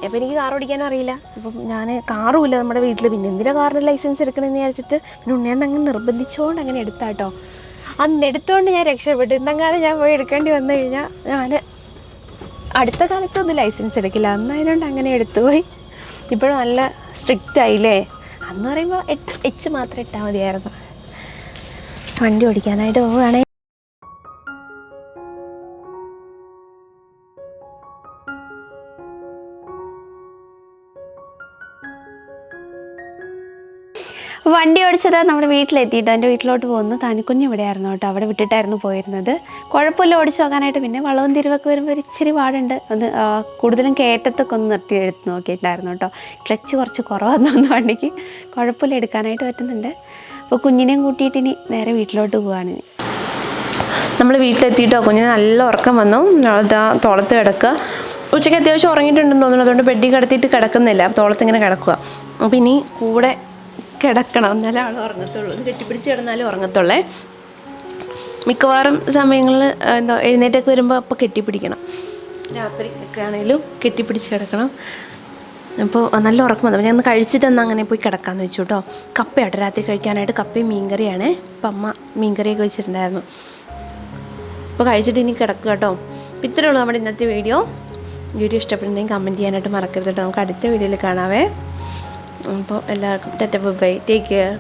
അപ്പോൾ എനിക്ക് കാർ ഓടിക്കാനും അറിയില്ല. അപ്പം ഞാൻ കാറും ഇല്ല നമ്മുടെ വീട്ടിൽ. പിന്നെ എന്തിനാ കാറിൻ്റെ ലൈസൻസ് എടുക്കണമെന്ന് വിചാരിച്ചിട്ട് പിന്നെ ഉണ്ണിയേട്ടൻ അങ്ങനെ നിർബന്ധിച്ചുകൊണ്ട് അങ്ങനെ എടുത്താട്ടോ. അന്ന് എടുത്തുകൊണ്ട് ഞാൻ രക്ഷപ്പെട്ടു. ഇന്നെങ്ങാനും ഞാൻ പോയി എടുക്കേണ്ടി വന്നു കഴിഞ്ഞാൽ ഞാൻ അടുത്ത കാലത്തൊന്നും ലൈസൻസ് എടുക്കില്ല. അന്നായതുകൊണ്ട് അങ്ങനെ എടുത്തുപോയി. ഇപ്പോഴും നല്ല സ്ട്രിക്റ്റ് ആയില്ലേ. അന്ന് പറയുമ്പോൾ H മാത്രം ഇട്ടാൽ മതിയായിരുന്നു. വണ്ടി ഓടിക്കാനായിട്ട് പോവുകയാണെങ്കിൽ വണ്ടി ഓടിച്ചത് നമ്മുടെ വീട്ടിലെത്തിയിട്ടോ. എൻ്റെ വീട്ടിലോട്ട് പോകുന്നു. താനിക്കുഞ്ഞ് ഇവിടെയായിരുന്നു കേട്ടോ, അവിടെ വിട്ടിട്ടായിരുന്നു പോയിരുന്നത്. കുഴപ്പമില്ല ഓടിച്ച് നോക്കാനായിട്ട്. പിന്നെ വളവും തിരിവൊക്കെ വരുമ്പോൾ ഒരു ഇച്ചിരി പാടുണ്ട്. അത് കൂടുതലും കയറ്റത്തൊക്കെ ഒന്ന് നിർത്തി എടുത്ത് നോക്കിയിട്ടായിരുന്നു കേട്ടോ. ക്ലച്ച് കുറച്ച് കുറവാന്ന് തോന്നുന്നു വണ്ടിക്ക്. കുഴപ്പമില്ല, എടുക്കാനായിട്ട് പറ്റുന്നുണ്ട്. അപ്പോൾ കുഞ്ഞിനെയും കൂട്ടിയിട്ട് ഇനി നേരെ വീട്ടിലോട്ട് പോവാണ്. നമ്മൾ വീട്ടിലെത്തിയിട്ടോ. കുഞ്ഞിന് നല്ല ഉറക്കം വന്നു. അതാ തോളത്ത് കിടക്കുക. ഉച്ചയ്ക്ക് അത്യാവശ്യം ഉറങ്ങിയിട്ടുണ്ടെന്ന് തോന്നുന്നു. അതുകൊണ്ട് ബെഡിൽ കിടത്തിയിട്ട് കിടക്കുന്നില്ല, തോളത്തിങ്ങനെ കിടക്കുക. അപ്പോൾ ഇനി കൂടെ കിടക്കണം, എന്നാലേ ആൾ ഉറങ്ങത്തുള്ളൂ. ഇത് കെട്ടിപ്പിടിച്ച് കിടന്നാലും ഉറങ്ങത്തുള്ളേ. മിക്കവാറും സമയങ്ങളിൽ എഴുന്നേറ്റൊക്കെ വരുമ്പോൾ അപ്പോൾ കെട്ടിപ്പിടിക്കണം. രാത്രി ഒക്കെ ആണെങ്കിലും കെട്ടിപ്പിടിച്ച് കിടക്കണം. അപ്പോൾ നല്ല ഉറക്കം വന്നു. അപ്പോൾ ഞാൻ കഴിച്ചിട്ട് എന്നാൽ അങ്ങനെ പോയി കിടക്കാമെന്ന് വെച്ചു കേട്ടോ. കപ്പയാട്ടോ രാത്രി കഴിക്കാനായിട്ട്. കപ്പയും മീൻകറിയാണേ. അപ്പം അമ്മ മീൻകറിയൊക്കെ വെച്ചിട്ടുണ്ടായിരുന്നു. അപ്പോൾ കഴിച്ചിട്ട് ഇനി കിടക്കുക കേട്ടോ. അപ്പോൾ ഇത്രയേ ഉള്ളൂ നമ്മുടെ ഇന്നത്തെ വീഡിയോ. ഇഷ്ടപ്പെടുന്നെങ്കിൽ കമൻറ്റ് ചെയ്യാനായിട്ട് മറക്കരുത് കേട്ടോ. നമുക്ക് അടുത്ത വീഡിയോയിൽ കാണാവേ. അപ്പോൾ എല്ലാവർക്കും ടാറ്റ ബൈ, ടേക്ക് കെയർ.